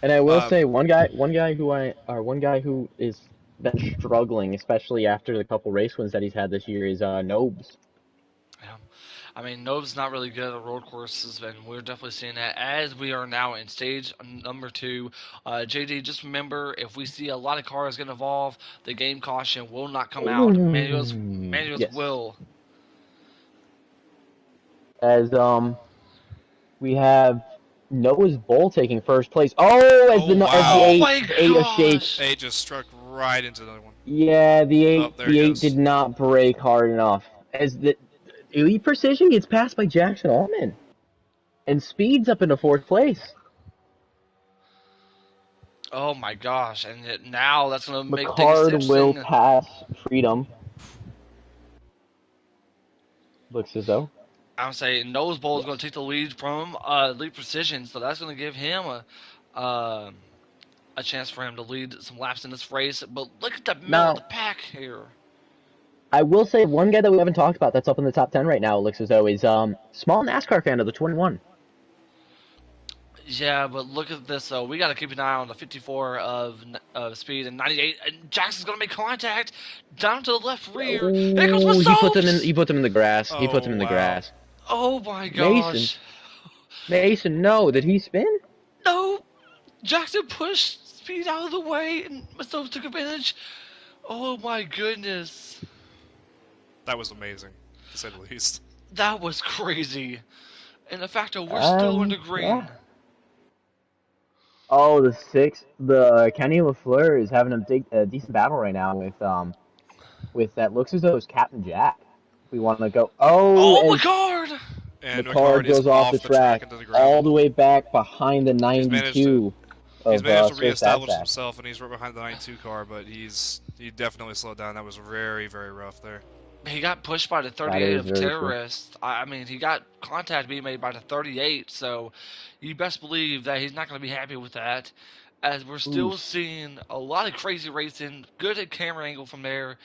[SPEAKER 2] And I will
[SPEAKER 3] Um,
[SPEAKER 2] say one guy who is been struggling, especially after the couple race wins that he's had this year, is Nobes.
[SPEAKER 1] Yeah. I mean, Nova's not really good at the road courses, and we're definitely seeing that as we are now in stage number two. JD, just remember, if we see a lot of cars get involved, the game caution will not come out. Manuals
[SPEAKER 2] Yes.
[SPEAKER 1] will.
[SPEAKER 2] As we have Noah's Bowl taking first place. Oh, as
[SPEAKER 3] oh
[SPEAKER 2] the
[SPEAKER 1] Oh
[SPEAKER 3] wow,
[SPEAKER 1] my
[SPEAKER 2] eight a shake.
[SPEAKER 1] gosh!
[SPEAKER 3] it just struck right into the other one.
[SPEAKER 2] Yeah,
[SPEAKER 3] Oh, there he
[SPEAKER 2] the eight did
[SPEAKER 3] goes.
[SPEAKER 2] not brake hard enough. As the Elite Precision gets passed by Jackson Altman, and speeds up into fourth place.
[SPEAKER 1] Oh my gosh! And now that's going to make things
[SPEAKER 2] McCard will
[SPEAKER 1] interesting.
[SPEAKER 2] pass Freedom. Looks as though.
[SPEAKER 1] I'm saying Nose Bowl is going to
[SPEAKER 2] Yes.
[SPEAKER 1] take the lead from Lead Precision, so that's going to give him a chance for him to lead some laps in this race. But look at the middle of the
[SPEAKER 2] Now,
[SPEAKER 1] pack here.
[SPEAKER 2] I will say one guy that we haven't talked about that's up in the top 10 right now, looks as though, is small NASCAR fan of the 21.
[SPEAKER 1] Yeah, but look at this though. We got to keep an eye on the 54 of speed and 98. And Jackson's gonna make contact down to the left rear. Here comes
[SPEAKER 2] Oh,
[SPEAKER 1] Masopes.
[SPEAKER 2] he put him in the grass. He put him
[SPEAKER 3] Oh
[SPEAKER 2] in the
[SPEAKER 3] wow.
[SPEAKER 2] grass.
[SPEAKER 1] Oh my
[SPEAKER 2] Mason.
[SPEAKER 1] gosh.
[SPEAKER 2] Mason, no. Did he spin?
[SPEAKER 1] No, Jackson pushed speed out of the way, and Masopes took advantage. Oh my goodness,
[SPEAKER 3] That was amazing, to say the least.
[SPEAKER 1] that was crazy. And the fact that we're still in the
[SPEAKER 2] Yeah.
[SPEAKER 1] green.
[SPEAKER 2] Oh, the Kenny LaFleur is having a decent battle right now with that looks as though it's Captain Jack. If we want to go,
[SPEAKER 1] Oh my
[SPEAKER 2] as
[SPEAKER 1] god.
[SPEAKER 3] And
[SPEAKER 2] McCard
[SPEAKER 3] McCard is
[SPEAKER 2] goes off the
[SPEAKER 3] off the track
[SPEAKER 2] track
[SPEAKER 3] into the
[SPEAKER 2] all
[SPEAKER 3] gravel.
[SPEAKER 2] the way back behind the
[SPEAKER 3] He's managed to
[SPEAKER 2] 92
[SPEAKER 3] he's
[SPEAKER 2] of
[SPEAKER 3] managed to
[SPEAKER 2] Sir
[SPEAKER 3] reestablish
[SPEAKER 2] Statsack.
[SPEAKER 3] himself, and he's right behind the 92 car. But he definitely slowed down. That was very, very rough there.
[SPEAKER 1] He got pushed by the
[SPEAKER 2] That
[SPEAKER 1] 38
[SPEAKER 2] is
[SPEAKER 1] of
[SPEAKER 2] very true.
[SPEAKER 1] terrorists. I mean, he got contact being made by the 38, so you best believe that he's not going to be happy with that. As we're still
[SPEAKER 2] Oof.
[SPEAKER 1] seeing a lot of crazy racing, good at camera angle from there.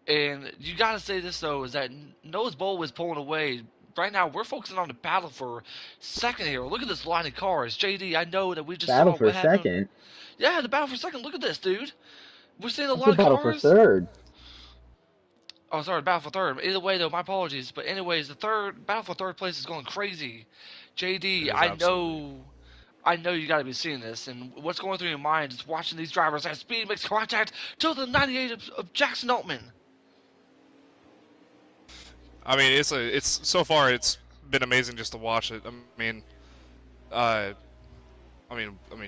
[SPEAKER 1] And you got to say this, though, is that Nose Bowl is pulling away. Right now, we're focusing on the battle for second here. Look at this line of cars. JD, I know that we just
[SPEAKER 2] Battle
[SPEAKER 1] saw
[SPEAKER 2] for
[SPEAKER 1] what happened.
[SPEAKER 2] second.
[SPEAKER 1] Yeah, the battle for second. Look at this, dude. We're seeing a
[SPEAKER 2] That's
[SPEAKER 1] lot
[SPEAKER 2] a
[SPEAKER 1] of
[SPEAKER 2] battle for
[SPEAKER 1] cars.
[SPEAKER 2] third.
[SPEAKER 1] Oh, sorry, battle for third. Either way, though, my apologies. But anyways, the third battle for third place is going crazy.
[SPEAKER 3] It
[SPEAKER 1] JD,
[SPEAKER 3] is absolutely.
[SPEAKER 1] I know you got to be seeing this, and what's going through your mind is watching these drivers as speed makes contact to the 98 of Jackson Altman.
[SPEAKER 3] I mean, it's so far it's been amazing just to watch it. Uh,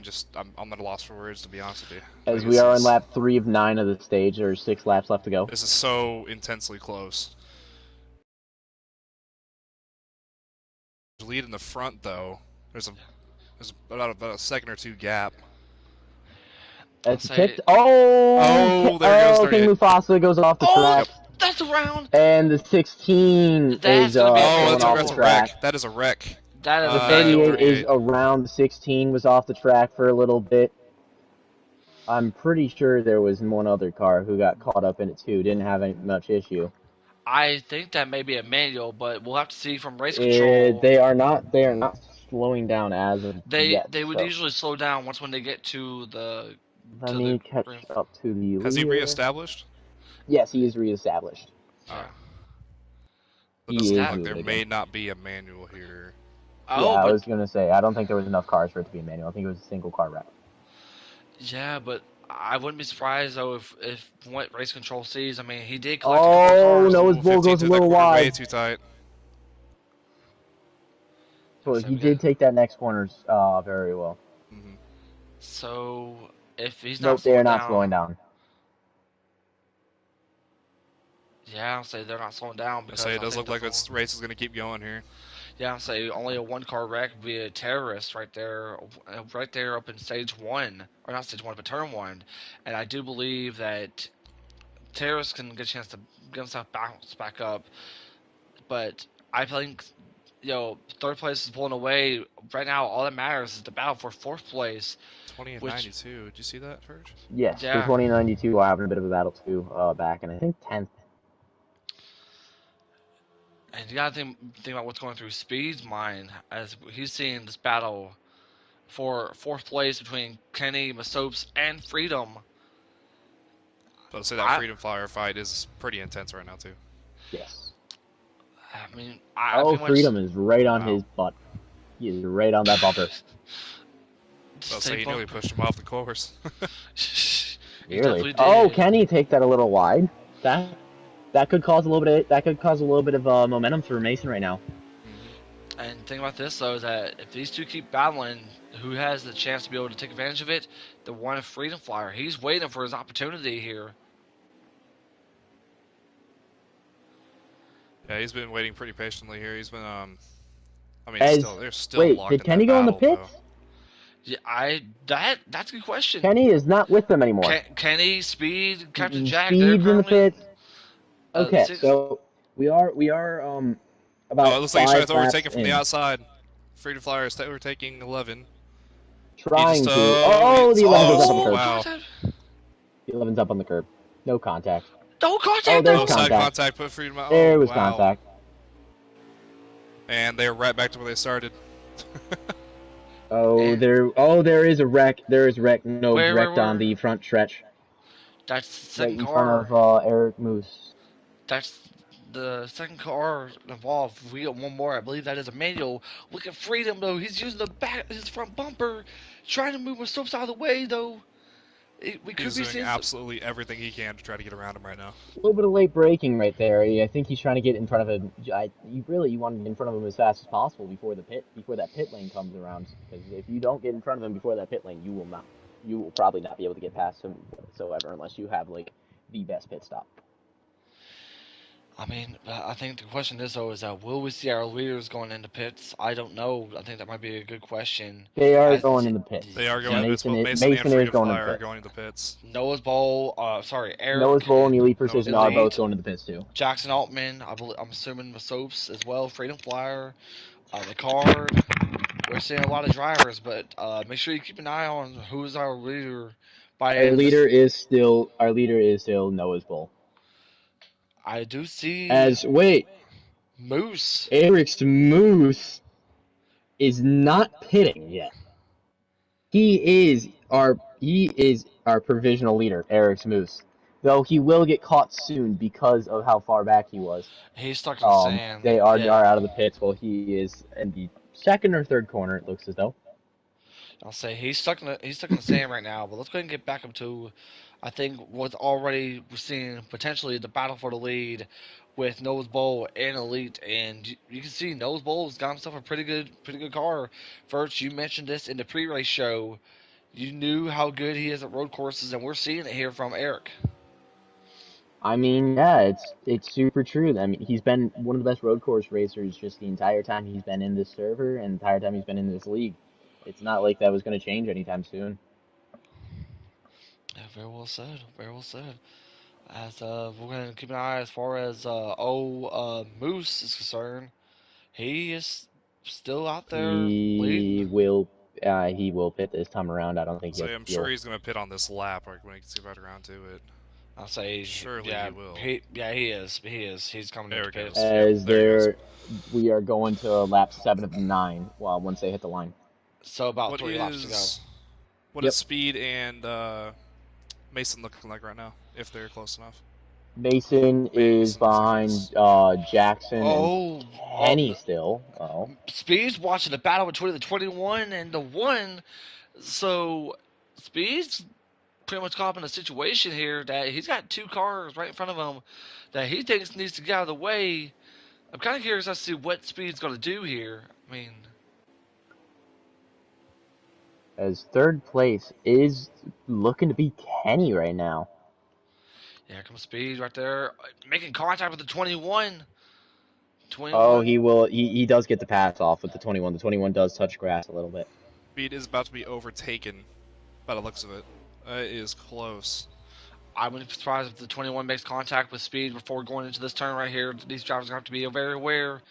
[SPEAKER 3] just I'm at a loss for words, to be honest with you. Like
[SPEAKER 2] As we
[SPEAKER 3] this
[SPEAKER 2] are on
[SPEAKER 3] is
[SPEAKER 2] lap 3 of 9 of the stage, there are 6 laps left to go.
[SPEAKER 3] this is so intensely close. Lead in the front though. There's about a second or two gap.
[SPEAKER 1] I'll
[SPEAKER 2] As
[SPEAKER 1] say,
[SPEAKER 2] picked. Oh,
[SPEAKER 3] There goes
[SPEAKER 2] King
[SPEAKER 3] 38.
[SPEAKER 2] Mufasa goes off the
[SPEAKER 1] oh,
[SPEAKER 2] track,
[SPEAKER 3] Yep.
[SPEAKER 1] that's around.
[SPEAKER 2] and the 16
[SPEAKER 1] That's
[SPEAKER 2] is
[SPEAKER 1] going to be a
[SPEAKER 3] Oh,
[SPEAKER 1] big
[SPEAKER 2] pulling off the
[SPEAKER 3] that's a
[SPEAKER 1] trouble.
[SPEAKER 2] track.
[SPEAKER 3] wreck. That is a wreck.
[SPEAKER 1] That is
[SPEAKER 2] The
[SPEAKER 1] a
[SPEAKER 3] And
[SPEAKER 1] major
[SPEAKER 2] 38
[SPEAKER 1] wreck.
[SPEAKER 2] is
[SPEAKER 3] 38.
[SPEAKER 2] around the 16, was off the track for a little bit. I'm pretty sure there was one other car who got caught up in it too. Didn't have any much issue.
[SPEAKER 1] I think that may be a manual, but we'll have to see from race control.
[SPEAKER 2] They are not. They are not slowing down as of yet.
[SPEAKER 1] They would
[SPEAKER 2] So
[SPEAKER 1] usually slow down once when they get
[SPEAKER 2] let
[SPEAKER 1] to the
[SPEAKER 2] me catch
[SPEAKER 1] green.
[SPEAKER 2] up to the
[SPEAKER 3] Has he
[SPEAKER 2] leader.
[SPEAKER 3] reestablished?
[SPEAKER 2] Yes, he is reestablished.
[SPEAKER 3] All
[SPEAKER 1] Yeah.
[SPEAKER 3] right. It
[SPEAKER 2] He
[SPEAKER 3] doesn't
[SPEAKER 1] Is
[SPEAKER 3] look
[SPEAKER 2] is
[SPEAKER 1] that?
[SPEAKER 3] like there
[SPEAKER 2] moving again.
[SPEAKER 3] may not be a manual here.
[SPEAKER 2] Yeah,
[SPEAKER 1] Oh,
[SPEAKER 2] I
[SPEAKER 1] but
[SPEAKER 2] was gonna say I don't think there was enough cars for it to be a manual. I think it was a single car wreck.
[SPEAKER 1] yeah, but I wouldn't be surprised though if what race control sees. I mean, he did collect a couple of
[SPEAKER 2] Oh
[SPEAKER 1] cars.
[SPEAKER 2] no, his
[SPEAKER 3] Ooh,
[SPEAKER 2] bull
[SPEAKER 3] 15
[SPEAKER 2] goes a
[SPEAKER 3] through that
[SPEAKER 2] little
[SPEAKER 3] corner way
[SPEAKER 2] wide.
[SPEAKER 3] too tight.
[SPEAKER 1] I'll
[SPEAKER 2] So
[SPEAKER 1] say
[SPEAKER 2] he
[SPEAKER 1] we got.
[SPEAKER 2] did take that next corner very well.
[SPEAKER 3] Mm-hmm.
[SPEAKER 1] So if he's not
[SPEAKER 2] Nope, they are
[SPEAKER 1] slowing
[SPEAKER 2] not slowing
[SPEAKER 1] down,
[SPEAKER 2] down.
[SPEAKER 1] yeah, I'll say they're not slowing down
[SPEAKER 3] I say
[SPEAKER 1] because
[SPEAKER 3] it
[SPEAKER 1] I
[SPEAKER 3] does
[SPEAKER 1] think
[SPEAKER 3] look
[SPEAKER 1] the
[SPEAKER 3] like
[SPEAKER 1] four.
[SPEAKER 3] this race is going to keep going here.
[SPEAKER 1] Yeah, I'll say only a one car wreck would be a terrorist right there up in stage one, or not stage one, but turn one. And I do believe that terrorists can get a chance to get himself bounce back up. But I think, third place is pulling away. Right now, all that matters is the battle for fourth place,
[SPEAKER 3] 20 and
[SPEAKER 1] which,
[SPEAKER 3] 92. Did you see that, Ferg?
[SPEAKER 2] Yes, the
[SPEAKER 1] yeah.
[SPEAKER 2] 2092 are having a bit of a battle too, back, and I think 10th.
[SPEAKER 1] And you gotta think about what's going through Speed's mind as he's seeing this battle for fourth place between Kenny, Masopes, and Freedom.
[SPEAKER 3] So I'd say that
[SPEAKER 1] I,
[SPEAKER 3] Freedom Flyer fight is pretty intense right now too.
[SPEAKER 2] Yes.
[SPEAKER 1] I mean, I
[SPEAKER 2] Oh,
[SPEAKER 1] pretty much.
[SPEAKER 2] Freedom is right on
[SPEAKER 3] Wow.
[SPEAKER 2] his butt. He is right on that bumper.
[SPEAKER 3] I'll
[SPEAKER 1] Stay
[SPEAKER 3] say he nearly
[SPEAKER 1] bumper.
[SPEAKER 3] pushed him off the course.
[SPEAKER 1] He
[SPEAKER 2] Really?
[SPEAKER 1] definitely
[SPEAKER 2] Oh,
[SPEAKER 1] did.
[SPEAKER 2] can he take that a little wide? That that could cause a little bit. That could cause a little bit of momentum for Mason right now.
[SPEAKER 3] Mm-hmm.
[SPEAKER 1] And think about this though, is that if these two keep battling, who has the chance to be able to take advantage of it? The one Freedom Flyer. He's waiting for his opportunity here.
[SPEAKER 3] Yeah, he's been waiting pretty patiently here. He's been I mean,
[SPEAKER 2] As
[SPEAKER 3] they're still
[SPEAKER 2] wait,
[SPEAKER 3] locked
[SPEAKER 2] did
[SPEAKER 3] in that
[SPEAKER 2] Kenny go in the
[SPEAKER 3] battle though.
[SPEAKER 2] pits?
[SPEAKER 1] Yeah, that's a good question.
[SPEAKER 2] Kenny is not with them anymore.
[SPEAKER 1] Kenny, Speed, Captain Jack, they're
[SPEAKER 2] Speed's in the
[SPEAKER 1] currently
[SPEAKER 2] pits. Okay,
[SPEAKER 1] six.
[SPEAKER 2] so we are
[SPEAKER 3] Oh, it
[SPEAKER 2] about
[SPEAKER 3] looks like he's trying
[SPEAKER 2] five
[SPEAKER 3] to
[SPEAKER 2] laps
[SPEAKER 3] overtake it from the
[SPEAKER 2] in,
[SPEAKER 3] outside. Freedom Flyer is overtaking 11. He just
[SPEAKER 2] trying to. Oh, the 11 goes up on the
[SPEAKER 3] oh
[SPEAKER 2] curb.
[SPEAKER 3] wow.
[SPEAKER 1] Contact!
[SPEAKER 2] The 11's up on the curb. No contact.
[SPEAKER 1] No
[SPEAKER 2] Oh,
[SPEAKER 1] contact
[SPEAKER 2] there's
[SPEAKER 3] No
[SPEAKER 1] though.
[SPEAKER 3] side
[SPEAKER 2] contact.
[SPEAKER 3] contact, put Freedom out. Oh
[SPEAKER 2] There was
[SPEAKER 3] wow.
[SPEAKER 2] contact.
[SPEAKER 3] And they're right back to where they started.
[SPEAKER 2] Oh,
[SPEAKER 1] And
[SPEAKER 2] there is a wreck. There is wreck. No, wrecked on
[SPEAKER 1] where?
[SPEAKER 2] the front stretch,
[SPEAKER 1] That's the
[SPEAKER 2] right
[SPEAKER 1] second
[SPEAKER 2] in front
[SPEAKER 1] car.
[SPEAKER 2] of Eric Moose.
[SPEAKER 1] That's the second car involved. If we get one more, I believe that is a manual. Look at Freedom though. He's using his front bumper, trying to move his slopes out of the way though. We could
[SPEAKER 3] He's
[SPEAKER 1] be
[SPEAKER 3] doing
[SPEAKER 1] seeing some.
[SPEAKER 3] absolutely everything he can to try to get around him right now.
[SPEAKER 2] A little bit of late braking right there. I think he's trying to get in front of him. You want to get in front of him as fast as possible before that pit lane comes around. Because if you don't get in front of him before that pit lane, you will probably not be able to get past him whatsoever unless you have like the best pit stop.
[SPEAKER 1] I mean, I think the question is though is will we see our leaders going into pits? I don't know. I think that might be a good question.
[SPEAKER 2] They are
[SPEAKER 1] As
[SPEAKER 2] going in the pits.
[SPEAKER 3] They are going. It's
[SPEAKER 2] Mason
[SPEAKER 3] both
[SPEAKER 2] is,
[SPEAKER 3] Mason and
[SPEAKER 2] Mason is
[SPEAKER 3] Freedom
[SPEAKER 2] going in the
[SPEAKER 3] Flyer are
[SPEAKER 2] pits.
[SPEAKER 3] going to the pits.
[SPEAKER 1] Noah's Bowl,
[SPEAKER 2] Noah's
[SPEAKER 1] Eric,
[SPEAKER 2] Bowl and Elite
[SPEAKER 3] Noah's
[SPEAKER 2] Precision
[SPEAKER 3] Bowl.
[SPEAKER 2] are both
[SPEAKER 1] Elite,
[SPEAKER 2] going to the pits too.
[SPEAKER 1] Jackson Altman. I'm assuming the soaps as well. Freedom Flyer, the card. We're seeing a lot of drivers, but make sure you keep an eye on who's our leader by the
[SPEAKER 2] Our
[SPEAKER 1] end of
[SPEAKER 2] leader
[SPEAKER 1] this.
[SPEAKER 2] is still Noah's Bowl.
[SPEAKER 1] I do see
[SPEAKER 2] As wait,
[SPEAKER 1] Moose.
[SPEAKER 2] Eric's Moose is not pitting yet. He is our provisional leader, Eric's Moose. Though he will get caught soon because of how far back he was.
[SPEAKER 1] He's stuck in the sand.
[SPEAKER 2] They are
[SPEAKER 1] Yeah,
[SPEAKER 2] out of the pits while he is in the second or third corner. It looks as though.
[SPEAKER 1] I'll say he's stuck in the sand right now. But let's go ahead and get back up to, I think what's already we're seeing potentially the battle for the lead with Nose Bowl and Elite, and you can see Nose Bowl's got himself a pretty good car. First, you mentioned this in the pre-race show. You knew how good he is at road courses, and we're seeing it here from Eric.
[SPEAKER 2] I mean, yeah, it's super true. I mean, he's been one of the best road course racers just the entire time he's been in this server and the entire time he's been in this league. It's not like that was going to change anytime soon.
[SPEAKER 1] Yeah, very well said. Very well said. As we're gonna keep an eye as far as Moose is concerned. He is still out there leading.
[SPEAKER 2] He will. he will pit this time around. I don't think he
[SPEAKER 3] So
[SPEAKER 2] has
[SPEAKER 3] yeah,
[SPEAKER 2] to
[SPEAKER 3] I'm sure
[SPEAKER 2] deal.
[SPEAKER 3] he's going to pit on this lap like, when he gets back around to it.
[SPEAKER 1] I'll say,
[SPEAKER 3] Surely
[SPEAKER 1] yeah,
[SPEAKER 3] he will.
[SPEAKER 1] he is. He is. He's coming
[SPEAKER 3] There
[SPEAKER 1] into
[SPEAKER 3] he
[SPEAKER 1] pits.
[SPEAKER 3] goes. Yep,
[SPEAKER 2] As
[SPEAKER 3] there he goes.
[SPEAKER 2] we are going to lap 7 of 9. Well, once they hit the line.
[SPEAKER 1] So about
[SPEAKER 3] What
[SPEAKER 1] 3 laps to go.
[SPEAKER 3] is what is
[SPEAKER 2] Yep.
[SPEAKER 3] Speed and Mason looking like right now? If they're close enough.
[SPEAKER 2] Mason is
[SPEAKER 3] Mason looks like
[SPEAKER 2] behind
[SPEAKER 3] he's yeah.
[SPEAKER 2] Jackson and
[SPEAKER 1] Oh, well,
[SPEAKER 2] Kenny still. Oh,
[SPEAKER 1] Speed's watching the battle between the 21 and the 1. So Speed's pretty much caught up in a situation here that he's got 2 cars right in front of him that he thinks needs to get out of the way. I'm kind of curious as to what Speed's going to do here. I mean,
[SPEAKER 2] as third place is looking to be Kenny right now.
[SPEAKER 1] yeah, here comes Speed right there, making contact with the 21.
[SPEAKER 2] Oh,
[SPEAKER 1] 21.
[SPEAKER 2] he does get the pass off with the 21. The 21 does touch grass a little bit.
[SPEAKER 3] Speed is about to be overtaken by the looks of it. It is close.
[SPEAKER 1] I wouldn't be surprised if the 21 makes contact with Speed before going into this turn right here. These drivers are going to have to be very aware.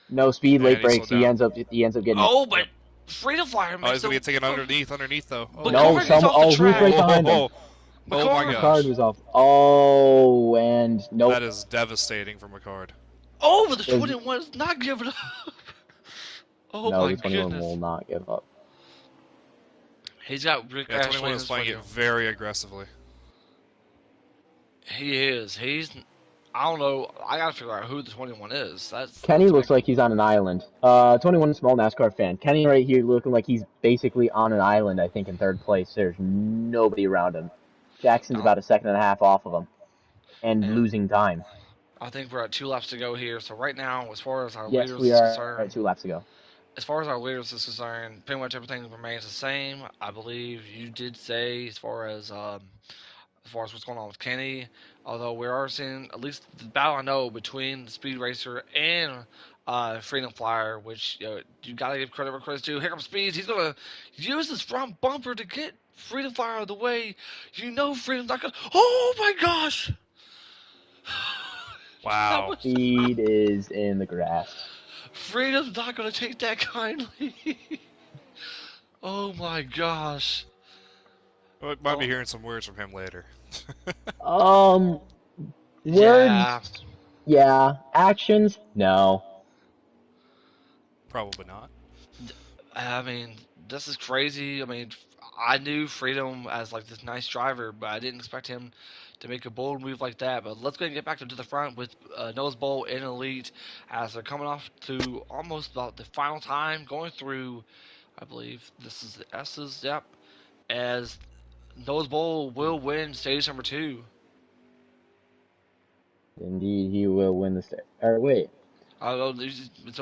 [SPEAKER 2] No speed,
[SPEAKER 3] And
[SPEAKER 2] late
[SPEAKER 3] he
[SPEAKER 2] breaks.
[SPEAKER 3] slowed down.
[SPEAKER 2] He ends up getting it.
[SPEAKER 1] Oh, but
[SPEAKER 3] Yep.
[SPEAKER 1] Freedom Flyer
[SPEAKER 3] Oh,
[SPEAKER 1] makes
[SPEAKER 3] he's gonna
[SPEAKER 1] them.
[SPEAKER 3] get taken underneath though. Oh,
[SPEAKER 2] No,
[SPEAKER 1] McCarr gets
[SPEAKER 2] some.
[SPEAKER 1] off the
[SPEAKER 2] Oh, who's right
[SPEAKER 1] track.
[SPEAKER 2] behind him?
[SPEAKER 3] Oh my
[SPEAKER 1] McCarr.
[SPEAKER 2] Ricard
[SPEAKER 3] gosh.
[SPEAKER 2] was off. Oh, and nope.
[SPEAKER 3] That is devastating for McCard.
[SPEAKER 1] Oh, but the
[SPEAKER 2] There's
[SPEAKER 1] 21 is not giving up. Oh
[SPEAKER 2] no.
[SPEAKER 1] my
[SPEAKER 2] The 21 will
[SPEAKER 1] goodness.
[SPEAKER 2] not give up.
[SPEAKER 1] He's got Rick
[SPEAKER 3] Yeah,
[SPEAKER 1] Ashley
[SPEAKER 3] 21
[SPEAKER 1] in
[SPEAKER 3] is
[SPEAKER 1] his
[SPEAKER 3] playing
[SPEAKER 1] foot
[SPEAKER 3] it
[SPEAKER 1] here.
[SPEAKER 3] very aggressively.
[SPEAKER 1] He is. He's. I don't know. I gotta figure out who the 21 is.
[SPEAKER 2] Kenny
[SPEAKER 1] That's
[SPEAKER 2] looks
[SPEAKER 1] making.
[SPEAKER 2] like he's on an island. 21 small NASCAR fan. Kenny right here looking like he's basically on an island. I think in third place. There's nobody around him. Jackson's about a second and a half off of him, and
[SPEAKER 1] And
[SPEAKER 2] losing time.
[SPEAKER 1] I think we're at 2 laps to go here. So right now, as far as our
[SPEAKER 2] Yes,
[SPEAKER 1] leaders
[SPEAKER 2] we
[SPEAKER 1] is
[SPEAKER 2] are at
[SPEAKER 1] concerned,
[SPEAKER 2] 2 laps to go.
[SPEAKER 1] pretty much everything remains the same. I believe you did say as far as what's going on with Kenny. Although we are seeing at least the battle I know between the Speed Racer and Freedom Flyer, which you gotta give credit where credit's due. Here comes Speeds. He's gonna use his front bumper to get Freedom Flyer out of the way. You know Freedom's not gonna. Oh my gosh! That
[SPEAKER 3] Wow.
[SPEAKER 1] was.
[SPEAKER 2] Speed is in the grass.
[SPEAKER 1] Freedom's not gonna take that kindly. Oh my gosh.
[SPEAKER 3] We might be
[SPEAKER 1] Oh
[SPEAKER 3] hearing some words from him later.
[SPEAKER 2] Um,
[SPEAKER 1] yeah.
[SPEAKER 2] words, yeah. Actions, no.
[SPEAKER 3] Probably not.
[SPEAKER 1] I mean, this is crazy. I mean, I knew Freedom as like this nice driver, but I didn't expect him to make a bold move like that. But let's go and get back to the front with Nose Bowl and Elite as they're coming off to almost about the final time going through. I believe this is the S's. Yep. As Nose Bowl will win stage number 2.
[SPEAKER 2] Indeed, he will win the state. Or wait,
[SPEAKER 1] So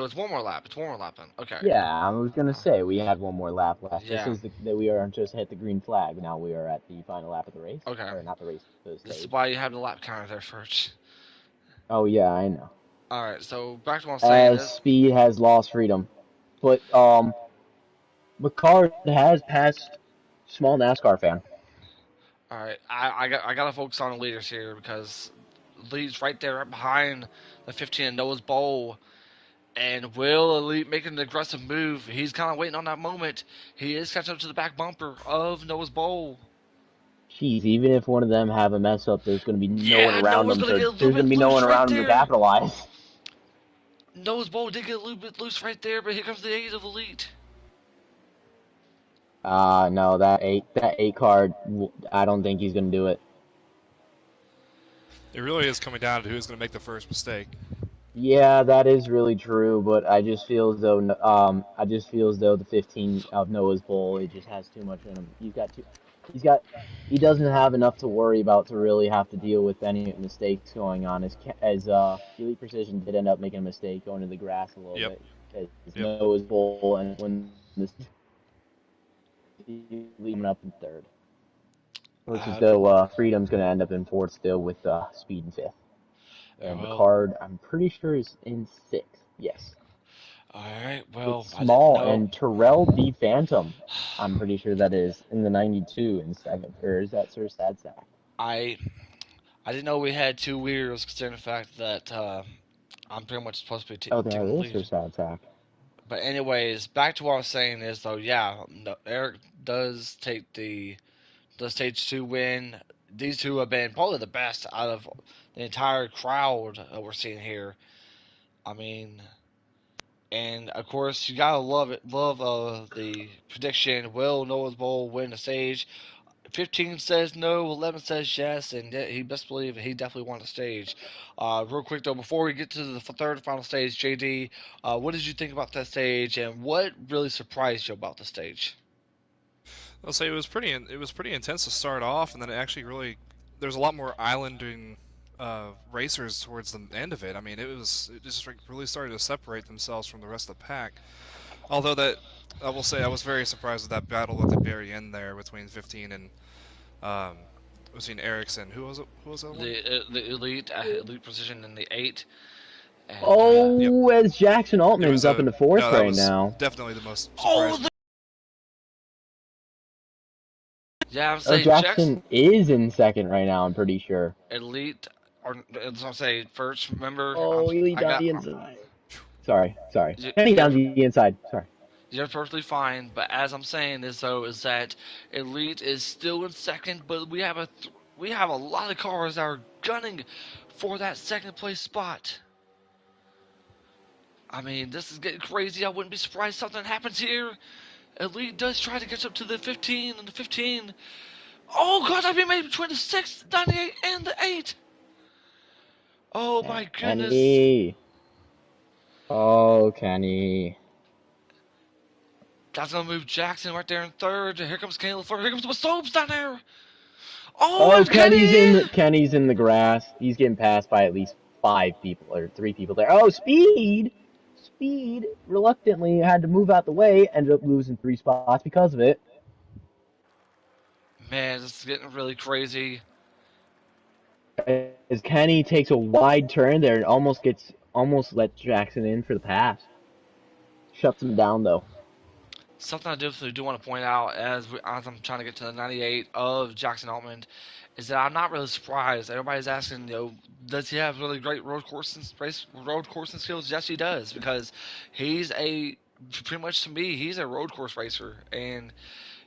[SPEAKER 1] it's one more lap. It's one more lap then. Okay.
[SPEAKER 2] yeah, I was gonna
[SPEAKER 1] Uh,
[SPEAKER 2] say we had one more lap left. This
[SPEAKER 1] yeah.
[SPEAKER 2] is that we are just hit the green flag. Now we are at the final lap of the race,
[SPEAKER 1] Okay.
[SPEAKER 2] or not the race, the
[SPEAKER 1] This is
[SPEAKER 2] stage.
[SPEAKER 1] why you have the lap counter there first.
[SPEAKER 2] Oh yeah, I know.
[SPEAKER 1] All right. So back to what I'm saying
[SPEAKER 2] As
[SPEAKER 1] is.
[SPEAKER 2] Speed has lost freedom, but McCard has passed small NASCAR fan.
[SPEAKER 1] All right, I gotta focus on the leaders here because leads right there, right behind the 15 and Noah's Bowl, and Will Elite making an aggressive move. He's kind of waiting on that moment. He is catching up to the back bumper of Noah's Bowl.
[SPEAKER 2] Jeez, even if one of them have a mess up, there's gonna be no one
[SPEAKER 1] Yeah,
[SPEAKER 2] around
[SPEAKER 1] Noah's
[SPEAKER 2] them
[SPEAKER 1] gonna
[SPEAKER 2] to.
[SPEAKER 1] get a little
[SPEAKER 2] There's gonna
[SPEAKER 1] bit
[SPEAKER 2] be no
[SPEAKER 1] loose
[SPEAKER 2] one
[SPEAKER 1] right
[SPEAKER 2] around them to
[SPEAKER 1] there.
[SPEAKER 2] capitalize.
[SPEAKER 1] Noah's Bowl did get a little bit loose right there, but here comes the aid of Elite.
[SPEAKER 2] No, that eight card. I don't think he's gonna do it.
[SPEAKER 3] It really is coming down to who's going to make the first mistake.
[SPEAKER 2] Yeah, that is really true, but I just feel as though the 15 of Noah's Bowl, it just has too much in him. He's got, he doesn't have enough to worry about to really have to deal with any mistakes going on. As Elite Precision did end up making a mistake going to the grass a little
[SPEAKER 3] Yep.
[SPEAKER 2] bit, as
[SPEAKER 3] Yep.
[SPEAKER 2] Noah's Bowl and when this leading up in third. Looks as
[SPEAKER 1] Uh,
[SPEAKER 2] though Freedom's going to end up in fourth still with Speed in fifth. And
[SPEAKER 1] well,
[SPEAKER 2] Ricard, I'm pretty sure is in sixth. Yes.
[SPEAKER 1] all right.
[SPEAKER 2] With
[SPEAKER 1] Well, I didn't
[SPEAKER 2] Small
[SPEAKER 1] know.
[SPEAKER 2] and Terrell B. Phantom. I'm pretty sure that is in the 92 in second. Or is that Sir Sad Sack?
[SPEAKER 1] I I didn't know we had two weirdos, considering the fact that I'm pretty much supposed to be
[SPEAKER 2] Oh,
[SPEAKER 1] taking
[SPEAKER 2] that
[SPEAKER 1] the
[SPEAKER 2] is
[SPEAKER 1] lead.
[SPEAKER 2] Sir Sad Sack.
[SPEAKER 1] But anyways, back to what I was saying is though, yeah, no, Eric does stage two win. These two have been probably the best out of the entire crowd we're seeing here. I mean, and of course you gotta love it. Love the prediction. Will Noah's Bowl win the stage? 15 says no, 11 says yes, and he best believe he definitely won the stage. Real quick though, before we get to the third and final stage, JD, what did you think about that stage, and what really surprised you about the stage?
[SPEAKER 3] I'll say it was pretty intense to start off, and then it actually really there's a lot more islanding racers towards the end of it. I mean, it just like really started to separate themselves from the rest of the pack. Although that I will say I was very surprised with that battle at the very end there between 15 and um, between Ericsson. Who was it? Who was that one?
[SPEAKER 1] The elite position in the eight, and
[SPEAKER 3] Yep.
[SPEAKER 2] Oh, as Jackson
[SPEAKER 3] It was
[SPEAKER 2] Altman's up
[SPEAKER 3] a
[SPEAKER 2] into fourth
[SPEAKER 3] no. That
[SPEAKER 2] right
[SPEAKER 3] was
[SPEAKER 2] now.
[SPEAKER 3] definitely the most
[SPEAKER 1] oh,
[SPEAKER 3] surprising.
[SPEAKER 1] yeah, I'm
[SPEAKER 2] Oh,
[SPEAKER 1] saying Jackson
[SPEAKER 2] Jackson is in second right now, I'm pretty sure.
[SPEAKER 1] elite, or as I'm saying first. Remember,
[SPEAKER 2] Oh, Ely
[SPEAKER 1] I
[SPEAKER 2] down
[SPEAKER 1] got
[SPEAKER 2] the inside. Sorry. Kenny
[SPEAKER 1] you're
[SPEAKER 2] down the inside. Sorry.
[SPEAKER 1] you're perfectly fine, but as I'm saying is that Elite is still in second, but we have a lot of cars that are gunning for that second place spot. I mean, this is getting crazy. I wouldn't be surprised if something happens here. Elite does try to catch up to the 15 and the 15. Oh god, I've been made between the 6, 98, and the 8. Oh my goodness.
[SPEAKER 2] Kenny. Oh, Kenny.
[SPEAKER 1] That's gonna move Jackson right there in third. Here comes Caleb third. Here comes the Soaps down there. Oh,
[SPEAKER 2] Oh,
[SPEAKER 1] and Kenny!
[SPEAKER 2] Kenny's in the grass. He's getting passed by at least 5 people or 3 people there. Oh, speed. Reluctantly had to move out the way. Ended up losing 3 spots because of it.
[SPEAKER 1] Man, this is getting really crazy.
[SPEAKER 2] As Kenny takes a wide turn there and almost lets Jackson in for the pass. Shuts him down though.
[SPEAKER 1] Something I definitely do want to point out as I'm trying to get to the 98 of Jackson Altman is that I'm not really surprised. Everybody's asking, does he have really great road coursing skills? Yes, he does, because he's pretty much to me, he's a road course racer, and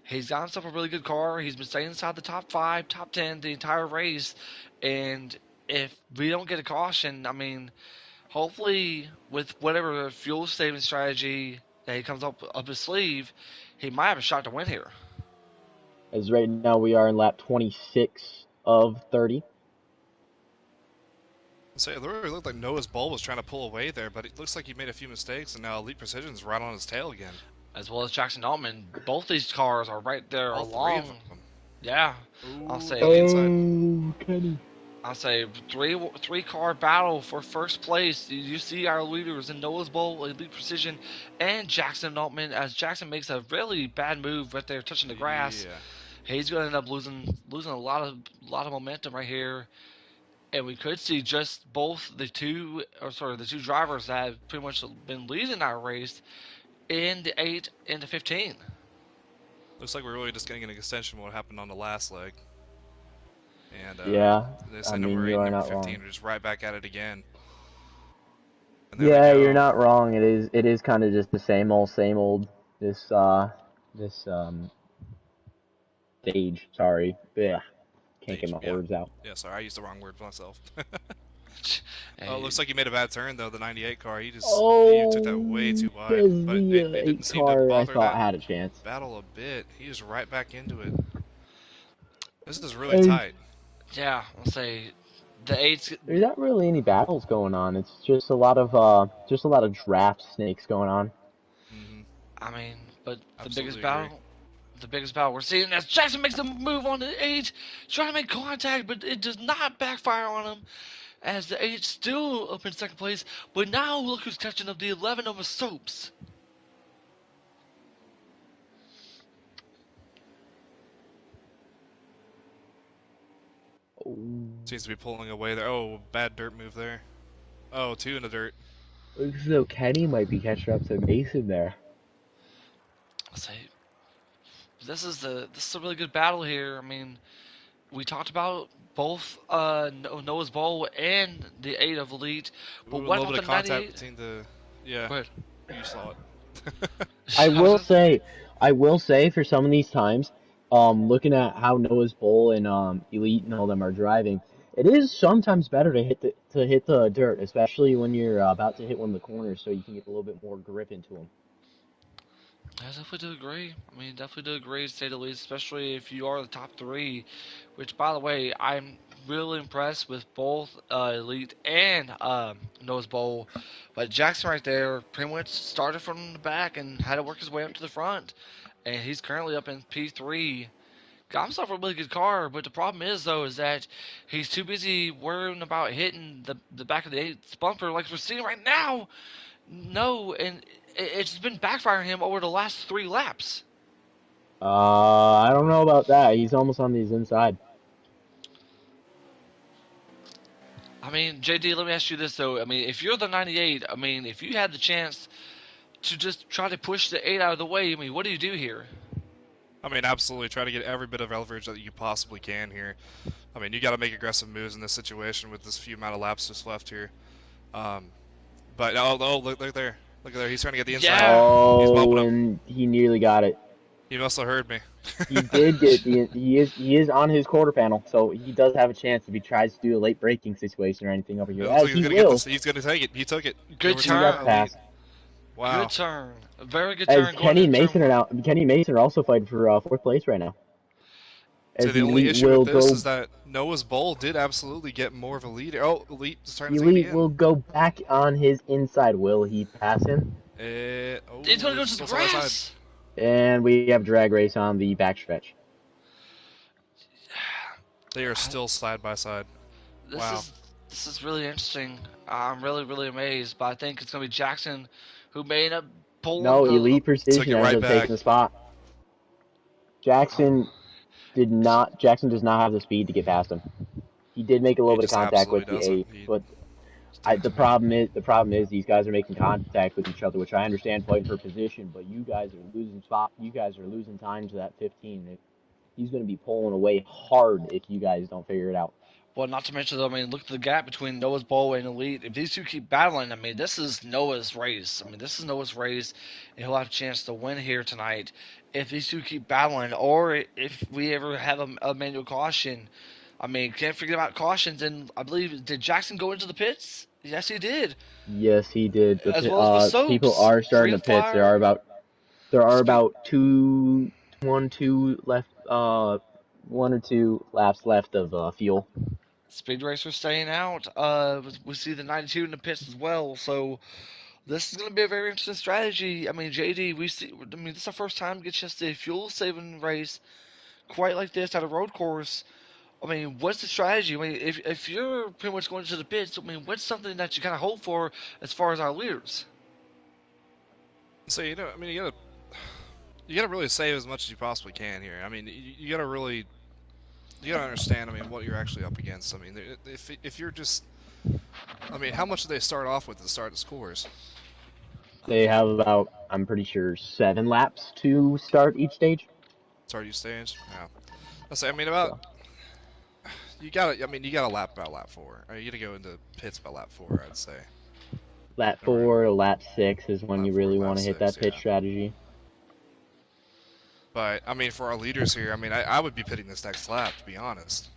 [SPEAKER 1] he's got himself a really good car. He's been staying inside the top 5, top 10 the entire race, and if we don't get a caution, I mean, hopefully with whatever fuel saving strategy that he comes up his sleeve, he might have a shot to win here.
[SPEAKER 2] As right now we are in lap 26 of 30.
[SPEAKER 3] So it really looked like Noah's Bowl was trying to pull away there, but it looks like he made a few mistakes, and now Elite Precision's right on his tail again.
[SPEAKER 1] As well as Jackson Altman, both these cars are right there
[SPEAKER 3] All three of
[SPEAKER 1] along.
[SPEAKER 3] them.
[SPEAKER 1] Yeah,
[SPEAKER 3] Ooh,
[SPEAKER 1] I'll say.
[SPEAKER 3] down the inside.
[SPEAKER 2] Oh, Kenny.
[SPEAKER 1] I'll say three car battle for first place. You see our leaders in Noah's Bowl, Elite Precision, and Jackson Altman. As Jackson makes a really bad move right there, touching the grass,
[SPEAKER 3] Yeah.
[SPEAKER 1] he's going to end up losing a lot of momentum right here. And we could see just both the two drivers that have pretty much been leading our race in the 8 and the 15.
[SPEAKER 3] Looks like we're really just getting an extension of what happened on the last leg. And
[SPEAKER 2] Yeah,
[SPEAKER 3] they
[SPEAKER 2] I
[SPEAKER 3] say
[SPEAKER 2] mean,
[SPEAKER 3] number 8
[SPEAKER 2] you
[SPEAKER 3] and
[SPEAKER 2] are
[SPEAKER 3] number
[SPEAKER 2] not
[SPEAKER 3] 15
[SPEAKER 2] wrong.
[SPEAKER 3] are just right back at it again. And there we
[SPEAKER 2] Yeah, you're
[SPEAKER 3] go.
[SPEAKER 2] not wrong. It is kind of just the same old. This stage. Sorry, yeah, can't get
[SPEAKER 3] Stage.
[SPEAKER 2] my
[SPEAKER 3] Yeah.
[SPEAKER 2] words out.
[SPEAKER 3] Yeah, sorry, I used the wrong word for myself. Oh, it
[SPEAKER 1] Hey,
[SPEAKER 3] looks like he made a bad turn though. The 98 car, he took that way
[SPEAKER 2] Oh,
[SPEAKER 3] too wide.
[SPEAKER 2] says
[SPEAKER 3] But
[SPEAKER 2] the
[SPEAKER 3] it didn't
[SPEAKER 2] eight
[SPEAKER 3] seem to
[SPEAKER 2] car I
[SPEAKER 3] bother
[SPEAKER 2] thought
[SPEAKER 3] that
[SPEAKER 2] had a chance.
[SPEAKER 3] battle a bit. He just right back into it. This is really
[SPEAKER 2] And
[SPEAKER 3] tight.
[SPEAKER 1] yeah, I'll say the 8's.
[SPEAKER 2] there's not really any battles going on. It's just a lot of draft snakes going on.
[SPEAKER 3] Hmm.
[SPEAKER 1] I mean, but
[SPEAKER 3] Absolutely agree.
[SPEAKER 1] the biggest battle we're seeing as Jackson makes a move on the 8, trying to make contact, but it does not backfire on him. As the 8 still up in second place, but now look who's catching up the 11 of the Soaps.
[SPEAKER 2] Oh,
[SPEAKER 3] Seems to be pulling away there. Oh, bad dirt move there. Oh, 2 in the dirt.
[SPEAKER 2] looks as though Kenny might be catching up to Mason there.
[SPEAKER 1] I'll say this is a really good battle here. I mean, we talked about both Noah's Bowl and the 8 of Elite,
[SPEAKER 3] Ooh,
[SPEAKER 1] but
[SPEAKER 3] a
[SPEAKER 1] what
[SPEAKER 3] little
[SPEAKER 1] about
[SPEAKER 3] bit
[SPEAKER 1] the
[SPEAKER 3] of contact
[SPEAKER 1] 98?
[SPEAKER 3] between the. Yeah,
[SPEAKER 1] Go ahead.
[SPEAKER 3] you saw it.
[SPEAKER 2] I
[SPEAKER 1] I was
[SPEAKER 2] will
[SPEAKER 1] just,
[SPEAKER 2] say, I will say for some of these times, looking at how Noah's Bowl and Elite and all them are driving, it is sometimes better to hit the dirt, especially when you're about to hit one of the corners, so you can get a little bit more grip into them.
[SPEAKER 1] I definitely do agree. I mean, definitely do agree, to say the least, especially if you are the top three. Which, by the way, I'm really impressed with both Elite and Nose Bowl. But Jackson right there pretty much started from the back and had to work his way up to the front. And he's currently up in P3. Got himself a really good car, but the problem is, though, is that he's too busy worrying about hitting the back of the eighth bumper like we're seeing right now. No, and it's been backfiring him over the last 3 laps.
[SPEAKER 2] I don't know about that. He's almost on these inside.
[SPEAKER 1] I mean, JD, let me ask you this though. I mean, if you're the 98, I mean, if you had the chance to just try to push the 8 out of the way, I mean, what do you do here?
[SPEAKER 3] I mean, absolutely. Try to get every bit of leverage that you possibly can here. I mean, you got to make aggressive moves in this situation with this few amount of laps just left here. Um, but look there, look there. He's trying to get the inside.
[SPEAKER 1] Yeah,
[SPEAKER 3] He's bumping
[SPEAKER 2] Oh,
[SPEAKER 3] him.
[SPEAKER 2] and he nearly got it.
[SPEAKER 3] He must have heard me.
[SPEAKER 2] He did get the. He is on his quarter panel, so he does have a chance if he tries to do a late braking situation or anything over
[SPEAKER 3] It
[SPEAKER 2] here,
[SPEAKER 3] looks
[SPEAKER 2] as
[SPEAKER 3] like he's
[SPEAKER 2] he
[SPEAKER 3] gonna get
[SPEAKER 2] will.
[SPEAKER 3] this. He's gonna take it. He took it. He
[SPEAKER 1] good
[SPEAKER 2] He
[SPEAKER 3] overtook
[SPEAKER 2] got the
[SPEAKER 1] turn.
[SPEAKER 3] Elite.
[SPEAKER 2] pass.
[SPEAKER 3] Wow.
[SPEAKER 1] Good turn. A very good
[SPEAKER 2] As
[SPEAKER 1] turn going
[SPEAKER 2] Kenny and
[SPEAKER 1] into turn
[SPEAKER 2] Mason are
[SPEAKER 1] one.
[SPEAKER 2] now. Kenny and Mason are also fighting for fourth place right now.
[SPEAKER 3] So
[SPEAKER 2] As
[SPEAKER 3] the only
[SPEAKER 2] Elite
[SPEAKER 3] issue with
[SPEAKER 2] will
[SPEAKER 3] this
[SPEAKER 2] go.
[SPEAKER 3] is that Noah's Bowl did absolutely get more of a lead. Oh, Elite is trying to take me
[SPEAKER 2] Elite
[SPEAKER 3] in.
[SPEAKER 2] will go back on his inside. Will he pass him?
[SPEAKER 1] He's
[SPEAKER 3] Oh,
[SPEAKER 1] gonna
[SPEAKER 3] they're
[SPEAKER 1] go to the
[SPEAKER 3] still side by side.
[SPEAKER 1] grass.
[SPEAKER 2] And we have drag race on the backstretch.
[SPEAKER 3] They are still side by side.
[SPEAKER 1] This
[SPEAKER 3] Wow.
[SPEAKER 1] is this is really interesting. I'm really amazed, but I think it's gonna be Jackson who may end up pulling
[SPEAKER 2] No,
[SPEAKER 1] the.
[SPEAKER 2] Elite
[SPEAKER 3] Took
[SPEAKER 2] Precision
[SPEAKER 3] it
[SPEAKER 2] ends
[SPEAKER 3] right
[SPEAKER 2] up taking
[SPEAKER 3] back.
[SPEAKER 2] the spot. Jackson did not. Jackson does not have the speed to get past him. He did make a little
[SPEAKER 3] He
[SPEAKER 2] bit of
[SPEAKER 3] just
[SPEAKER 2] contact
[SPEAKER 3] absolutely
[SPEAKER 2] with the
[SPEAKER 3] doesn't.
[SPEAKER 2] eight,
[SPEAKER 3] He
[SPEAKER 2] but
[SPEAKER 3] just took it to me.
[SPEAKER 2] the problem is these guys are making contact with each other, which I understand fighting for position, but you guys are losing spot. You guys are losing time to that 15. He's going to be pulling away hard if you guys don't figure it out.
[SPEAKER 1] Well, not to mention, I mean, look at the gap between Noah's Bowl and Elite. If these two keep battling, I mean, this is Noah's race. I mean, this is Noah's race, and he'll have a chance to win here tonight if these two keep battling, or if we ever have a manual caution. I mean, can't forget about cautions. And I believe, did Jackson go into the pits? Yes, he did,
[SPEAKER 2] Yes, he did.
[SPEAKER 1] as well as with
[SPEAKER 2] People
[SPEAKER 1] Soaps,
[SPEAKER 2] are starting to
[SPEAKER 1] freedom
[SPEAKER 2] pits.
[SPEAKER 1] flyer,
[SPEAKER 2] There are
[SPEAKER 1] speed.
[SPEAKER 2] about two left, 1 or 2 laps left of fuel.
[SPEAKER 1] Speed Racer staying out. We see the 92 in the pits as well. So this is going to be a very interesting strategy. I mean, JD, we see. I mean, this is the first time we get just a fuel saving race quite like this at a road course. I mean, what's the strategy? I mean, if you're pretty much going to the pits, I mean, what's something that you kind of hope for as far as our leaders?
[SPEAKER 3] So I mean, you gotta really save as much as you possibly can here. I mean, you gotta really, you gotta understand. I mean, what you're actually up against. I mean, if you're just, I mean, how much do they start off with to start the scores?
[SPEAKER 2] They have about, I'm pretty sure, 7 laps to start each stage.
[SPEAKER 3] Start each stage. Yeah. I say. I mean, about
[SPEAKER 2] So
[SPEAKER 3] you gotta. I mean, you gotta lap about lap four. Or you gotta go into pits about lap four. I'd say.
[SPEAKER 2] lap
[SPEAKER 3] Or
[SPEAKER 2] 4 to lap 6 is when
[SPEAKER 3] lap
[SPEAKER 2] you
[SPEAKER 3] four,
[SPEAKER 2] really
[SPEAKER 3] lap
[SPEAKER 2] want to hit
[SPEAKER 3] six.
[SPEAKER 2] that pitch
[SPEAKER 3] Yeah.
[SPEAKER 2] strategy.
[SPEAKER 3] But I mean, for our leaders here, I mean, I would be pitting this next lap to be honest.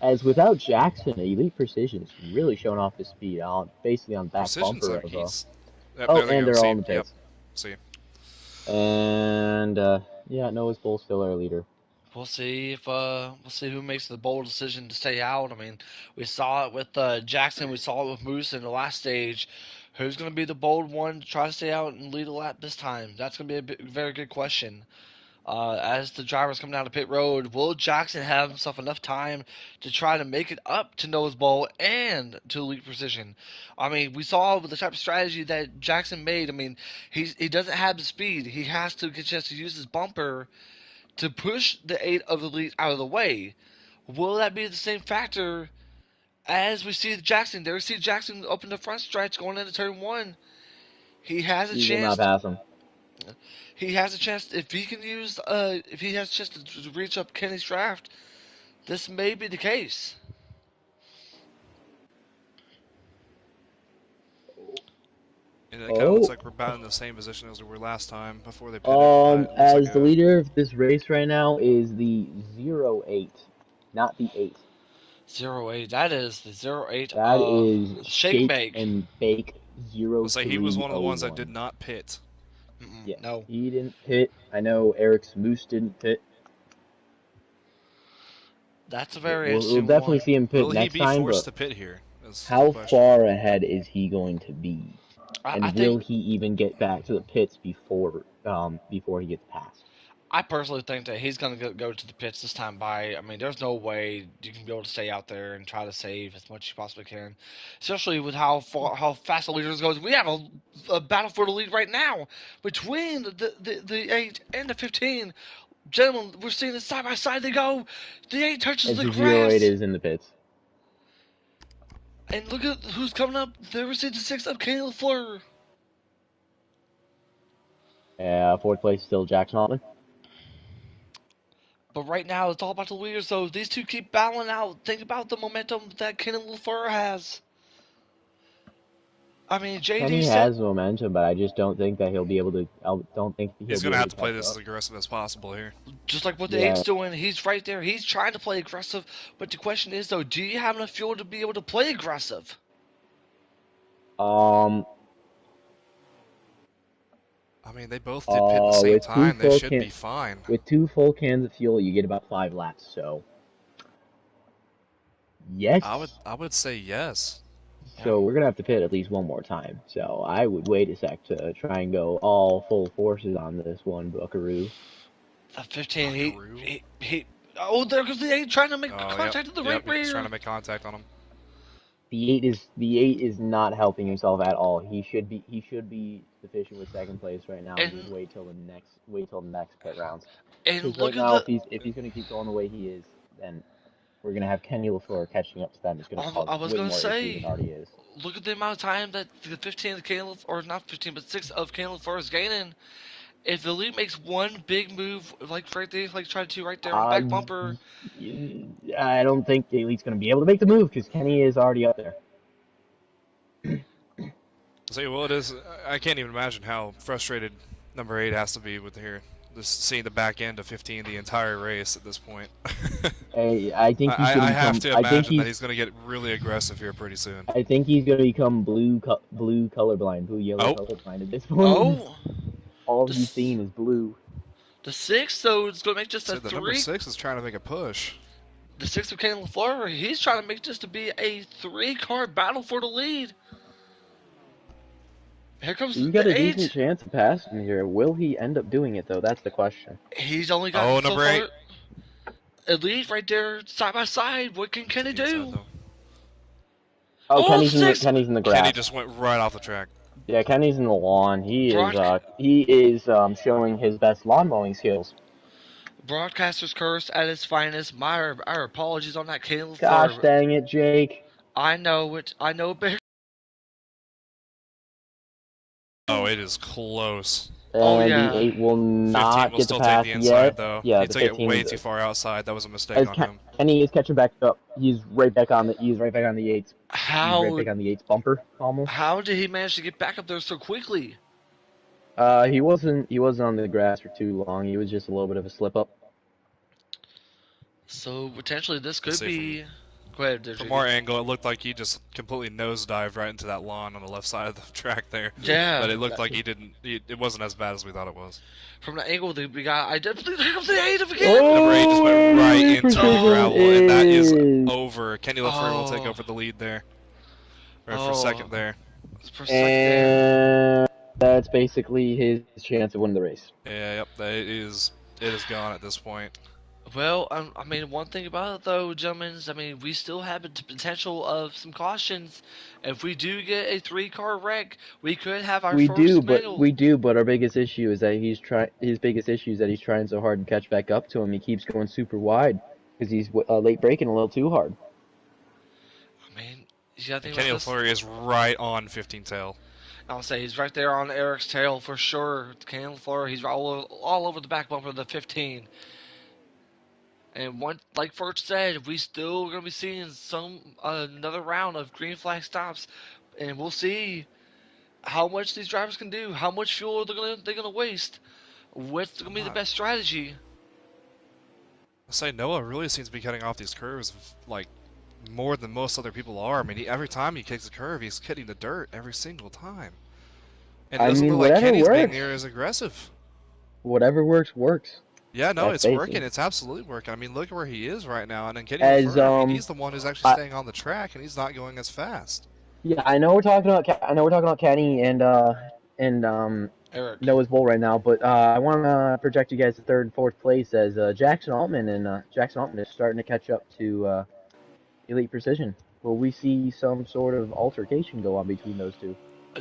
[SPEAKER 2] As without Jackson, Elite Precision is really showing off his speed on basically on the back
[SPEAKER 3] Precision's.
[SPEAKER 2] bumper
[SPEAKER 3] I mean,
[SPEAKER 2] of
[SPEAKER 3] he's. Yep,
[SPEAKER 2] oh,
[SPEAKER 3] there they
[SPEAKER 2] and
[SPEAKER 3] go.
[SPEAKER 2] they're all
[SPEAKER 3] See.
[SPEAKER 2] in the
[SPEAKER 3] Yep.
[SPEAKER 2] pits.
[SPEAKER 3] See.
[SPEAKER 2] And yeah, Noah's Bull still our leader.
[SPEAKER 1] We'll see who makes the bold decision to stay out. I mean, we saw it with Jackson, we saw it with Moose in the last stage. Who's going to be the bold one to try to stay out and lead a lap this time? That's going to be a very good question. As the drivers come down the pit road, will Jackson have himself enough time to try to make it up to Nose Bowl and to Elite Precision? I mean, we saw the type of strategy that Jackson made. I mean, he doesn't have the speed. He has to get a chance to use his bumper to push the 8 of Elite out of the way. Will that be the same factor as we see Jackson? There we see Jackson up in the front stretch going into turn one. He has a
[SPEAKER 2] He will not
[SPEAKER 1] chance.
[SPEAKER 2] pass him.
[SPEAKER 1] He has a chance if he can use. If he has a chance to reach up Kenny's draft. This may be the case.
[SPEAKER 3] And it kind of looks
[SPEAKER 2] Oh,
[SPEAKER 3] like we're about in the same position as we were last time before they pitted, but it looks like
[SPEAKER 2] as the leader of this race right now is the 08, not the 8.
[SPEAKER 1] 08. That is the 08
[SPEAKER 2] That
[SPEAKER 1] of
[SPEAKER 2] is
[SPEAKER 1] Shake and
[SPEAKER 2] Shake
[SPEAKER 1] Bake.
[SPEAKER 2] and Bake
[SPEAKER 3] looks like he was one of the ones that
[SPEAKER 2] 0301.
[SPEAKER 3] did not pit.
[SPEAKER 1] Mm-mm,
[SPEAKER 2] Yeah,
[SPEAKER 1] no.
[SPEAKER 2] he didn't pit. I know Eric's Moose didn't pit.
[SPEAKER 1] That's a
[SPEAKER 2] But
[SPEAKER 1] very
[SPEAKER 2] we'll
[SPEAKER 1] interesting
[SPEAKER 2] definitely
[SPEAKER 1] one.
[SPEAKER 2] see him pit
[SPEAKER 3] Will he
[SPEAKER 2] next
[SPEAKER 3] be
[SPEAKER 2] time,
[SPEAKER 3] forced
[SPEAKER 2] but
[SPEAKER 3] to pit here? Is the
[SPEAKER 2] how
[SPEAKER 3] question.
[SPEAKER 2] far ahead is he going to be?
[SPEAKER 1] I
[SPEAKER 2] And will
[SPEAKER 1] think
[SPEAKER 2] he even get back to the pits before he gets passed?
[SPEAKER 1] I personally think that he's going to go to the pits this time by. I mean, there's no way you can be able to stay out there and try to save as much as you possibly can, especially with how fast the leaders goes. We have a battle for the lead right now between the 8 and the 15. Gentlemen, we're seeing this side by side. They go. The 8 touches
[SPEAKER 2] As
[SPEAKER 1] the
[SPEAKER 2] the 08
[SPEAKER 1] grass.
[SPEAKER 2] is in the pits.
[SPEAKER 1] And look at who's coming up. There we see the 6 of Kenny LaFleur.
[SPEAKER 2] Fourth place still Jackson Altman.
[SPEAKER 1] But right now, it's all about the leaders. So these two keep battling out. Think about the momentum that Kenny LaFleur has. I mean, JD
[SPEAKER 2] Kenny
[SPEAKER 1] said,
[SPEAKER 2] has momentum, but I just don't think that he'll be able to. I don't think he'll
[SPEAKER 3] He's
[SPEAKER 2] be
[SPEAKER 3] going to
[SPEAKER 2] able
[SPEAKER 3] have
[SPEAKER 2] to
[SPEAKER 3] to play
[SPEAKER 2] catch
[SPEAKER 3] this as
[SPEAKER 2] up.
[SPEAKER 3] aggressive as possible here.
[SPEAKER 1] just like what the
[SPEAKER 2] Yeah.
[SPEAKER 1] eight's doing, he's right there. He's trying to play aggressive. But the question is, though, do you have enough fuel to be able to play aggressive?
[SPEAKER 2] Um.
[SPEAKER 3] I mean, they both did pit at the same
[SPEAKER 2] With two
[SPEAKER 3] time. They
[SPEAKER 2] full
[SPEAKER 3] should
[SPEAKER 2] can
[SPEAKER 3] be fine.
[SPEAKER 2] with two full cans of fuel, you get about 5 laps. So yes.
[SPEAKER 3] I would say yes.
[SPEAKER 1] Yeah.
[SPEAKER 2] So we're gonna have to pit at least one more time. So I would wait a sec to try and go all full forces on this one, Buckaroo.
[SPEAKER 1] The 15,
[SPEAKER 3] Buckaroo.
[SPEAKER 1] he. Oh, there goes the 8 trying to make
[SPEAKER 3] Oh, yep,
[SPEAKER 1] contact at the right
[SPEAKER 3] yep. He's trying
[SPEAKER 1] rear.
[SPEAKER 3] to make contact on him.
[SPEAKER 2] The 8 is not helping himself at all. He should be sufficient with second place right now and just
[SPEAKER 1] And
[SPEAKER 2] wait till the next pit rounds.
[SPEAKER 1] and
[SPEAKER 2] Because right
[SPEAKER 1] look at
[SPEAKER 2] now,
[SPEAKER 1] the.
[SPEAKER 2] if he's gonna keep going the way he is, then we're gonna have Kenny LaFleur catching up to them. It's gonna cause
[SPEAKER 1] I was
[SPEAKER 2] way
[SPEAKER 1] gonna
[SPEAKER 2] more issues than it
[SPEAKER 1] say,
[SPEAKER 2] already is.
[SPEAKER 1] look at the amount of time that the 15 of Caleb, or not 15, but 6 of Caleb Fur is gaining. If the elite makes one big move, like right there, like tried to right there on the back
[SPEAKER 2] Uh,
[SPEAKER 1] bumper,
[SPEAKER 2] I don't think the Elite's gonna be able to make the move because Kenny is already up there.
[SPEAKER 3] So, well, it is. I can't even imagine how frustrated number 8 has to be with here. Just seeing the back end of 15 the entire race at this point.
[SPEAKER 2] I think he's gonna
[SPEAKER 3] I have
[SPEAKER 2] become.
[SPEAKER 3] to
[SPEAKER 2] I think
[SPEAKER 3] imagine that
[SPEAKER 2] he's.
[SPEAKER 3] he's going to get really aggressive here pretty soon.
[SPEAKER 2] I think he's gonna become blue colorblind, blue yellow
[SPEAKER 3] Oh,
[SPEAKER 2] colorblind at this point.
[SPEAKER 1] oh,
[SPEAKER 2] All
[SPEAKER 1] the
[SPEAKER 2] he's seen is blue.
[SPEAKER 1] the 6, so it's gonna make just a
[SPEAKER 3] so the number
[SPEAKER 1] 3.
[SPEAKER 3] 6 is trying to make a push.
[SPEAKER 1] The 6 of Caleb LaFleur, he's trying to make this to be a 3-car battle for the lead. Here comes
[SPEAKER 2] He's got
[SPEAKER 1] the
[SPEAKER 2] a decent
[SPEAKER 1] 8.
[SPEAKER 2] chance of passing here. Will he end up doing it though? That's the question.
[SPEAKER 1] He's only gotten
[SPEAKER 3] Oh,
[SPEAKER 1] so
[SPEAKER 3] number 8.
[SPEAKER 1] far. Elite right there, side by side. What can Kenny
[SPEAKER 3] 15 side
[SPEAKER 1] do?
[SPEAKER 3] though.
[SPEAKER 2] Oh,
[SPEAKER 1] Oh,
[SPEAKER 2] Kenny's in the
[SPEAKER 1] 6.
[SPEAKER 2] Kenny's in the
[SPEAKER 3] Kenny
[SPEAKER 2] grass.
[SPEAKER 3] just went right off the track.
[SPEAKER 2] Yeah, Kenny's in the lawn.
[SPEAKER 1] Broad,
[SPEAKER 2] He is showing his best lawn mowing skills.
[SPEAKER 1] broadcaster's curse at its finest. Our apologies on that, Caleb
[SPEAKER 2] Gosh
[SPEAKER 1] LaFleur.
[SPEAKER 2] dang it, Jake.
[SPEAKER 1] I know it. I know it.
[SPEAKER 3] Oh, it is close.
[SPEAKER 1] Oh
[SPEAKER 2] And the
[SPEAKER 1] yeah.
[SPEAKER 2] 8 will
[SPEAKER 3] 15
[SPEAKER 2] not
[SPEAKER 3] will
[SPEAKER 2] get the
[SPEAKER 3] still take
[SPEAKER 2] pass
[SPEAKER 3] the inside
[SPEAKER 2] yet.
[SPEAKER 3] though.
[SPEAKER 2] Yeah,
[SPEAKER 3] He
[SPEAKER 2] the
[SPEAKER 3] took it
[SPEAKER 2] 15
[SPEAKER 3] way too far outside. That was a mistake
[SPEAKER 2] as
[SPEAKER 3] on him.
[SPEAKER 2] Kenny is catching back up. He's right back on the 8's. He's right
[SPEAKER 1] How
[SPEAKER 2] back on the 8's bumper almost.
[SPEAKER 1] how did he manage to get back up there so quickly?
[SPEAKER 2] He wasn't on the grass for too long. He was just a little bit of a slip up.
[SPEAKER 1] So potentially this
[SPEAKER 3] Let's
[SPEAKER 1] could
[SPEAKER 3] see,
[SPEAKER 1] be. Go ahead, there,
[SPEAKER 3] From
[SPEAKER 1] JD.
[SPEAKER 3] our angle, it looked like he just completely nosedived right into that lawn on the left side of the track there.
[SPEAKER 1] Yeah.
[SPEAKER 3] But it looked like he didn't. It wasn't as bad as we thought it was.
[SPEAKER 1] From the angle that we got, I definitely here comes the 8 again.
[SPEAKER 3] Number 8 just went right
[SPEAKER 2] Oh,
[SPEAKER 3] into the
[SPEAKER 2] precision
[SPEAKER 3] gravel, and that is
[SPEAKER 2] is
[SPEAKER 3] over. Kenny LaFleur will take
[SPEAKER 1] Oh.
[SPEAKER 3] over the lead there, or for
[SPEAKER 1] Oh.
[SPEAKER 3] second there.
[SPEAKER 1] For a second there.
[SPEAKER 2] and that's basically his chance of winning the race.
[SPEAKER 3] Yeah, yep. It is gone at this point.
[SPEAKER 1] Well, I mean, one thing about it though, gentlemen, I mean, we still have the potential of some cautions. If we do get a 3-car wreck, we could have our first manual.
[SPEAKER 2] But our biggest issue is that his biggest issue is that he's trying so hard to catch back up to him. He keeps going super wide because he's late braking a little too hard.
[SPEAKER 1] I mean, you gotta think
[SPEAKER 3] Kenny
[SPEAKER 1] about this.
[SPEAKER 3] LaFleur is right on 15 tail.
[SPEAKER 1] I'll say he's right there on Eric's tail for sure. Cam LaFleur, he's all over the back bumper of the 15. And one, like Furch said, we still gonna be seeing another round of green flag stops, and we'll see how much these drivers can do, how much fuel they're gonna waste, what's gonna
[SPEAKER 3] I'm
[SPEAKER 1] be the
[SPEAKER 3] not.
[SPEAKER 1] best strategy.
[SPEAKER 3] I say Noah really seems to be cutting off these curves like more than most other people are. I mean, every time he kicks a curve, he's hitting the dirt every single time, and it
[SPEAKER 2] I
[SPEAKER 3] doesn't
[SPEAKER 2] mean,
[SPEAKER 3] look like
[SPEAKER 2] whatever
[SPEAKER 3] Kenny's being
[SPEAKER 2] works.
[SPEAKER 3] near as aggressive.
[SPEAKER 2] Whatever works, works.
[SPEAKER 3] Yeah, no,
[SPEAKER 2] That's
[SPEAKER 3] it's working.
[SPEAKER 2] basic.
[SPEAKER 3] It's absolutely working. I mean, look at where he is right now. And then Kenny
[SPEAKER 2] As
[SPEAKER 3] LaFleur, I mean, he's the one who's actually
[SPEAKER 2] I,
[SPEAKER 3] staying on the track, and he's not going as fast.
[SPEAKER 2] yeah, I know we're talking about Kenny and
[SPEAKER 1] Eric,
[SPEAKER 2] Noah's Bowl right now, but I want to project you guys to third and fourth place as Jackson Altman is starting to catch up to Elite Precision. Will we see some sort of altercation go on between those two?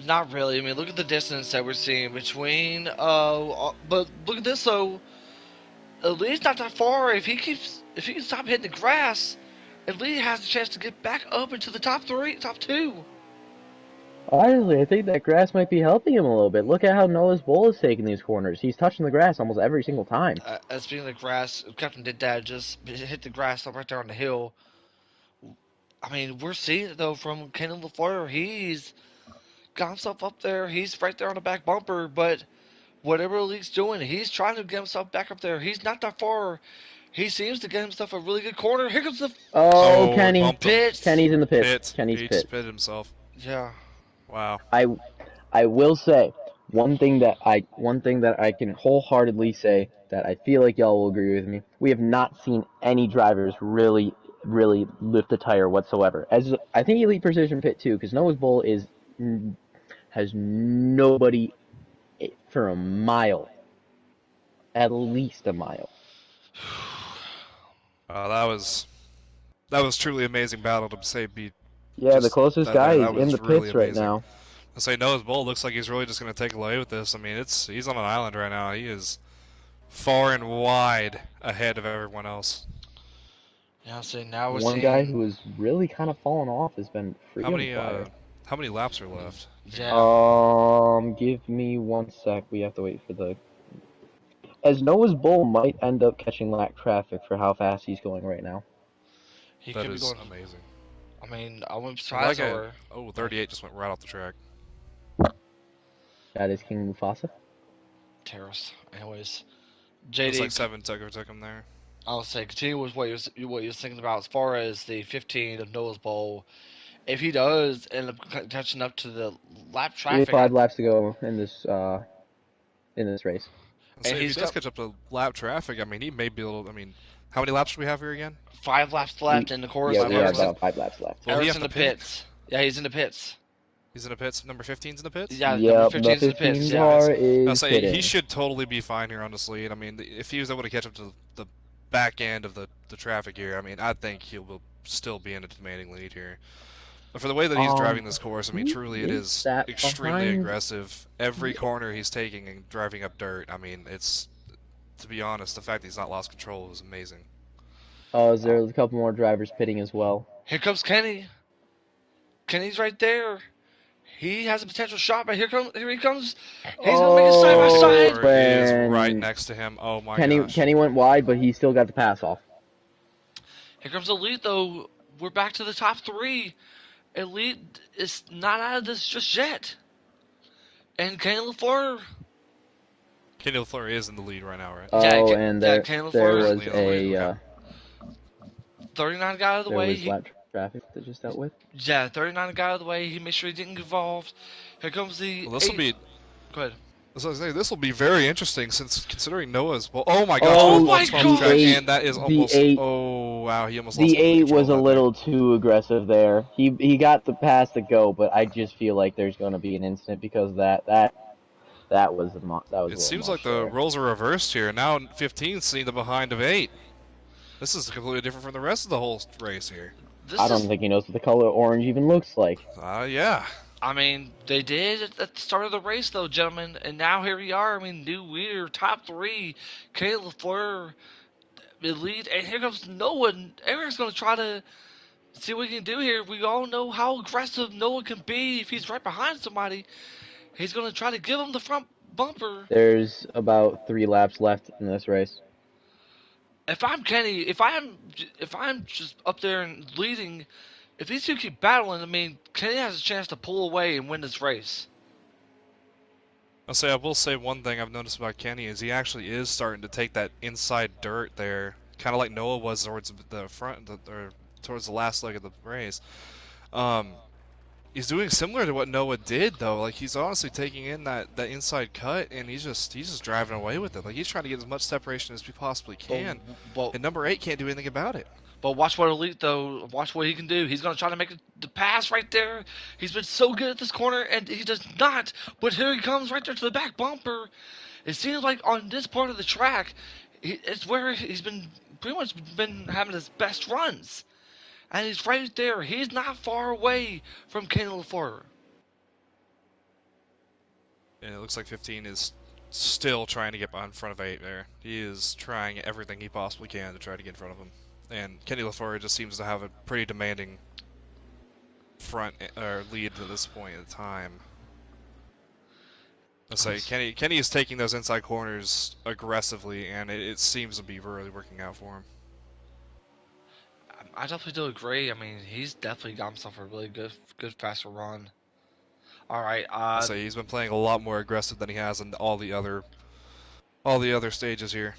[SPEAKER 1] not really. I mean, look at the distance that we're seeing between. But look at this though. At least not that far. If he can stop hitting the grass, at least has a chance to get back up into the top three, top two.
[SPEAKER 2] Honestly, I think that grass might be helping him a little bit. Look at how Noah's Bowl is taking these corners. He's touching the grass almost every single time.
[SPEAKER 1] Speaking of the grass, Captain did that. Just hit the grass up right there on the hill. I mean, we're seeing it though from Kenan LaFleur. He's got himself up there. He's right there on the back bumper. But whatever Lee's doing, he's trying to get himself back up there. He's not that far. He seems to get himself a really good corner. Here comes the
[SPEAKER 2] Oh,
[SPEAKER 3] Oh, he
[SPEAKER 2] Kenny.
[SPEAKER 3] bumped him.
[SPEAKER 1] pits.
[SPEAKER 2] Kenny's in the pits.
[SPEAKER 3] Pit.
[SPEAKER 2] Kenny's
[SPEAKER 3] He just
[SPEAKER 2] pits.
[SPEAKER 3] pitted himself.
[SPEAKER 1] Yeah,
[SPEAKER 3] Wow.
[SPEAKER 2] I I will say one thing that I can wholeheartedly say that I feel like y'all will agree with me. We have not seen any drivers really lift a tire whatsoever. As I think Elite Precision Pit too, because Noah's Bowl is has nobody for a mile, at least a mile.
[SPEAKER 3] That was truly amazing battle to say be
[SPEAKER 2] Yeah, the
[SPEAKER 3] just
[SPEAKER 2] closest
[SPEAKER 3] that
[SPEAKER 2] guy
[SPEAKER 3] there.
[SPEAKER 2] is
[SPEAKER 3] That
[SPEAKER 2] in
[SPEAKER 3] was
[SPEAKER 2] the
[SPEAKER 3] really
[SPEAKER 2] pits right
[SPEAKER 3] amazing.
[SPEAKER 2] now.
[SPEAKER 3] I say Noah's Bowl looks like he's really just going to take away with this. I mean, he's on an island right now. He is far and wide ahead of everyone else.
[SPEAKER 1] yeah. So now we're
[SPEAKER 2] One guy
[SPEAKER 1] seeing.
[SPEAKER 2] who has really kind of fallen off has been
[SPEAKER 3] How
[SPEAKER 2] Freedom
[SPEAKER 3] many
[SPEAKER 2] Flyer.
[SPEAKER 3] how many laps are left here?
[SPEAKER 1] Yeah,
[SPEAKER 2] Give me 1 sec. We have to wait for the. As Noah's Bull might end up catching lap traffic for how fast he's going right now.
[SPEAKER 1] he
[SPEAKER 3] That
[SPEAKER 1] could be
[SPEAKER 3] is
[SPEAKER 1] going.
[SPEAKER 3] amazing.
[SPEAKER 1] I mean, I wouldn't be
[SPEAKER 3] Well, that
[SPEAKER 1] surprised
[SPEAKER 3] guy,
[SPEAKER 1] or
[SPEAKER 3] 38 just went right off the track.
[SPEAKER 2] That is King Mufasa.
[SPEAKER 1] terrorist. Anyways,
[SPEAKER 3] Looks
[SPEAKER 1] JD,
[SPEAKER 3] like 7 took him there.
[SPEAKER 1] I'll say continue with what you was thinking about as far as the 15 of Noah's Bowl. If he does end up catching up to the lap
[SPEAKER 2] We have
[SPEAKER 1] traffic,
[SPEAKER 2] 5 laps to go in this race.
[SPEAKER 3] I'll
[SPEAKER 1] and
[SPEAKER 3] say if he
[SPEAKER 1] he's
[SPEAKER 3] does
[SPEAKER 1] got
[SPEAKER 3] catch up to lap traffic, I mean, he may be able to. I mean, how many laps do we have here again?
[SPEAKER 1] 5 laps left,
[SPEAKER 2] We
[SPEAKER 1] and of course
[SPEAKER 2] yeah, we have
[SPEAKER 1] Eric's
[SPEAKER 3] laps.
[SPEAKER 2] about 5 laps left.
[SPEAKER 3] Will he
[SPEAKER 1] Eric's
[SPEAKER 3] have
[SPEAKER 1] in
[SPEAKER 3] to
[SPEAKER 1] the
[SPEAKER 3] pit?
[SPEAKER 1] pits. Yeah, he's in the pits.
[SPEAKER 3] He's in the pits. Number 15's in the pits.
[SPEAKER 1] Yeah, number
[SPEAKER 2] Yep, the
[SPEAKER 1] 15's in the pits.
[SPEAKER 2] 15
[SPEAKER 1] Yeah,
[SPEAKER 2] car
[SPEAKER 3] I'll
[SPEAKER 2] is
[SPEAKER 3] say he
[SPEAKER 2] pitting.
[SPEAKER 3] should totally be fine here on this lead. I mean, if he was able to catch up to the back end of the traffic here, I mean, I think he'll still be in a demanding lead here. But for the way that he's driving this course, I mean,
[SPEAKER 2] Who
[SPEAKER 3] truly it is
[SPEAKER 2] that
[SPEAKER 3] extremely
[SPEAKER 2] behind?
[SPEAKER 3] aggressive. Every corner he's taking and driving up dirt, I mean, it's, to be honest, the fact that he's not lost control is amazing.
[SPEAKER 2] Oh, is there a couple more drivers pitting as well?
[SPEAKER 1] here comes Kenny. Kenny's right there. He has a potential shot, but here he comes. He's gonna make a side by
[SPEAKER 3] Kenny
[SPEAKER 2] Oh,
[SPEAKER 1] side.
[SPEAKER 3] LaFleur is right
[SPEAKER 2] and
[SPEAKER 3] next to him. Oh my
[SPEAKER 2] Kenny
[SPEAKER 3] gosh.
[SPEAKER 2] Kenny went wide, but he still got the pass off.
[SPEAKER 1] Here comes Elite though. We're back to the top three. Elite is not out of this just yet. And Kenny LaFleur.
[SPEAKER 3] Kenny LaFleur is in the lead right now, right?
[SPEAKER 2] Oh, and
[SPEAKER 1] yeah,
[SPEAKER 2] there
[SPEAKER 1] Kenny
[SPEAKER 2] there
[SPEAKER 1] LaFleur.
[SPEAKER 2] was
[SPEAKER 3] Currently,
[SPEAKER 2] a
[SPEAKER 1] 39 got out of the
[SPEAKER 2] there
[SPEAKER 1] way.
[SPEAKER 2] was lap traffic that just dealt with.
[SPEAKER 1] Yeah, 39 got out of the way. He made sure he didn't get involved. Here comes the.
[SPEAKER 3] Well, this will be.
[SPEAKER 1] Go ahead.
[SPEAKER 3] So I was saying, this will be very interesting since considering Noah's. Well, oh my gosh!
[SPEAKER 1] Oh
[SPEAKER 3] both
[SPEAKER 1] my
[SPEAKER 3] laps off the track,
[SPEAKER 1] gosh!
[SPEAKER 3] and that is
[SPEAKER 2] The
[SPEAKER 3] almost.
[SPEAKER 2] eight-
[SPEAKER 3] Oh wow! He almost lost
[SPEAKER 2] The
[SPEAKER 3] complete
[SPEAKER 2] 8
[SPEAKER 3] control
[SPEAKER 2] was a
[SPEAKER 3] of that
[SPEAKER 2] little too aggressive there. He got the pass to go, but I just feel like there's going to be an incident because that was a that was a
[SPEAKER 3] It
[SPEAKER 2] little
[SPEAKER 3] seems
[SPEAKER 2] much
[SPEAKER 3] like the
[SPEAKER 2] there.
[SPEAKER 3] roles are reversed here. Now 15 seeing the behind of 8. This is completely different from the rest of the whole race here.
[SPEAKER 1] This
[SPEAKER 2] I
[SPEAKER 1] is.
[SPEAKER 2] don't think he knows what the color orange even looks like.
[SPEAKER 3] Yeah.
[SPEAKER 1] I mean, they did at the start of the race, though, gentlemen, and now here we are. I mean, new leader, top three, Caleb Fleur, elite, and here comes Noah. Eric's going to try to see what he can do here. We all know how aggressive Noah can be if he's right behind somebody. He's going to try to give him the front bumper.
[SPEAKER 2] There's about 3 laps left in this race.
[SPEAKER 1] If I'm Kenny, if I'm just up there and leading, if these two keep battling, I mean, Kenny has a chance to pull away and win this race.
[SPEAKER 3] I will say one thing I've noticed about Kenny is he actually is starting to take that inside dirt there, kind of like Noah was towards the front, or towards the last leg of the race. Um, he's doing similar to what Noah did though. Like he's honestly taking in that inside cut, and he's just driving away with it. Like he's trying to get as much separation as he possibly
[SPEAKER 1] But
[SPEAKER 3] can,
[SPEAKER 1] but
[SPEAKER 3] and number 8 can't do anything about it.
[SPEAKER 1] But watch what Elite though. Watch what he can do. He's gonna try to make the pass right there. He's been so good at this corner, and he does not. But here he comes right there to the back bumper. It seems like on this part of the track, it's where he's been pretty much been having his best runs, and he's right there. He's not far away from Kenny LaFleur.
[SPEAKER 3] And it looks like 15 is still trying to get in front of 8 there. He is trying everything he possibly can to try to get in front of him. And Kenny LaFleur just seems to have a pretty demanding front or lead to this point in time. Let's say Kenny is taking those inside corners aggressively, and it seems to be really working out for him.
[SPEAKER 1] I definitely do agree. I mean, he's definitely got himself a really good faster run. All right.
[SPEAKER 3] Let's say he's been playing a lot more aggressive than he has in all the other stages here.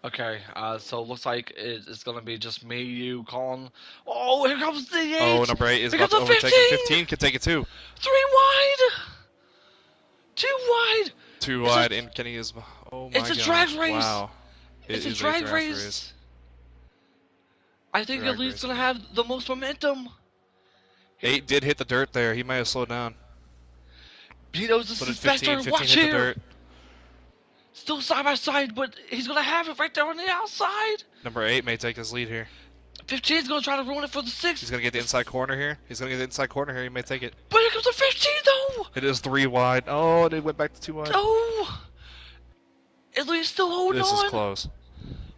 [SPEAKER 1] Okay, so it looks like it's gonna be just me, you, Colin. Oh, here comes the 8!
[SPEAKER 3] Oh, number 8 is
[SPEAKER 1] Here
[SPEAKER 3] about
[SPEAKER 1] comes
[SPEAKER 3] to
[SPEAKER 1] the
[SPEAKER 3] overtake him.
[SPEAKER 1] 15!
[SPEAKER 3] 15 can take it too.
[SPEAKER 1] 3 wide! 2 wide!
[SPEAKER 3] Too
[SPEAKER 1] It's
[SPEAKER 3] wide,
[SPEAKER 1] a,
[SPEAKER 3] and Kenny is. Oh
[SPEAKER 1] it's
[SPEAKER 3] my
[SPEAKER 1] a drag
[SPEAKER 3] gosh!
[SPEAKER 1] race!
[SPEAKER 3] Wow.
[SPEAKER 1] It's
[SPEAKER 3] It
[SPEAKER 1] a
[SPEAKER 3] is
[SPEAKER 1] drag
[SPEAKER 3] draft
[SPEAKER 1] race! I think
[SPEAKER 3] Drag
[SPEAKER 1] Elite's
[SPEAKER 3] racing.
[SPEAKER 1] gonna have the most momentum.
[SPEAKER 3] 8 did hit the dirt there. He might have slowed down.
[SPEAKER 1] He knows this
[SPEAKER 3] But at
[SPEAKER 1] is
[SPEAKER 3] 15,
[SPEAKER 1] faster.
[SPEAKER 3] 15
[SPEAKER 1] Watch
[SPEAKER 3] hit the
[SPEAKER 1] here!
[SPEAKER 3] dirt.
[SPEAKER 1] Still side by side, but he's gonna have it right there on the outside.
[SPEAKER 3] Number 8 may take his lead here.
[SPEAKER 1] 15's gonna try to ruin it for the 6.
[SPEAKER 3] He's going to get the inside corner here. He may take it.
[SPEAKER 1] But here comes the 15 though!
[SPEAKER 3] It is 3 wide. Oh, it went back to 2 wide.
[SPEAKER 1] Oh! Elite's still holding
[SPEAKER 3] This is
[SPEAKER 1] on.
[SPEAKER 3] close.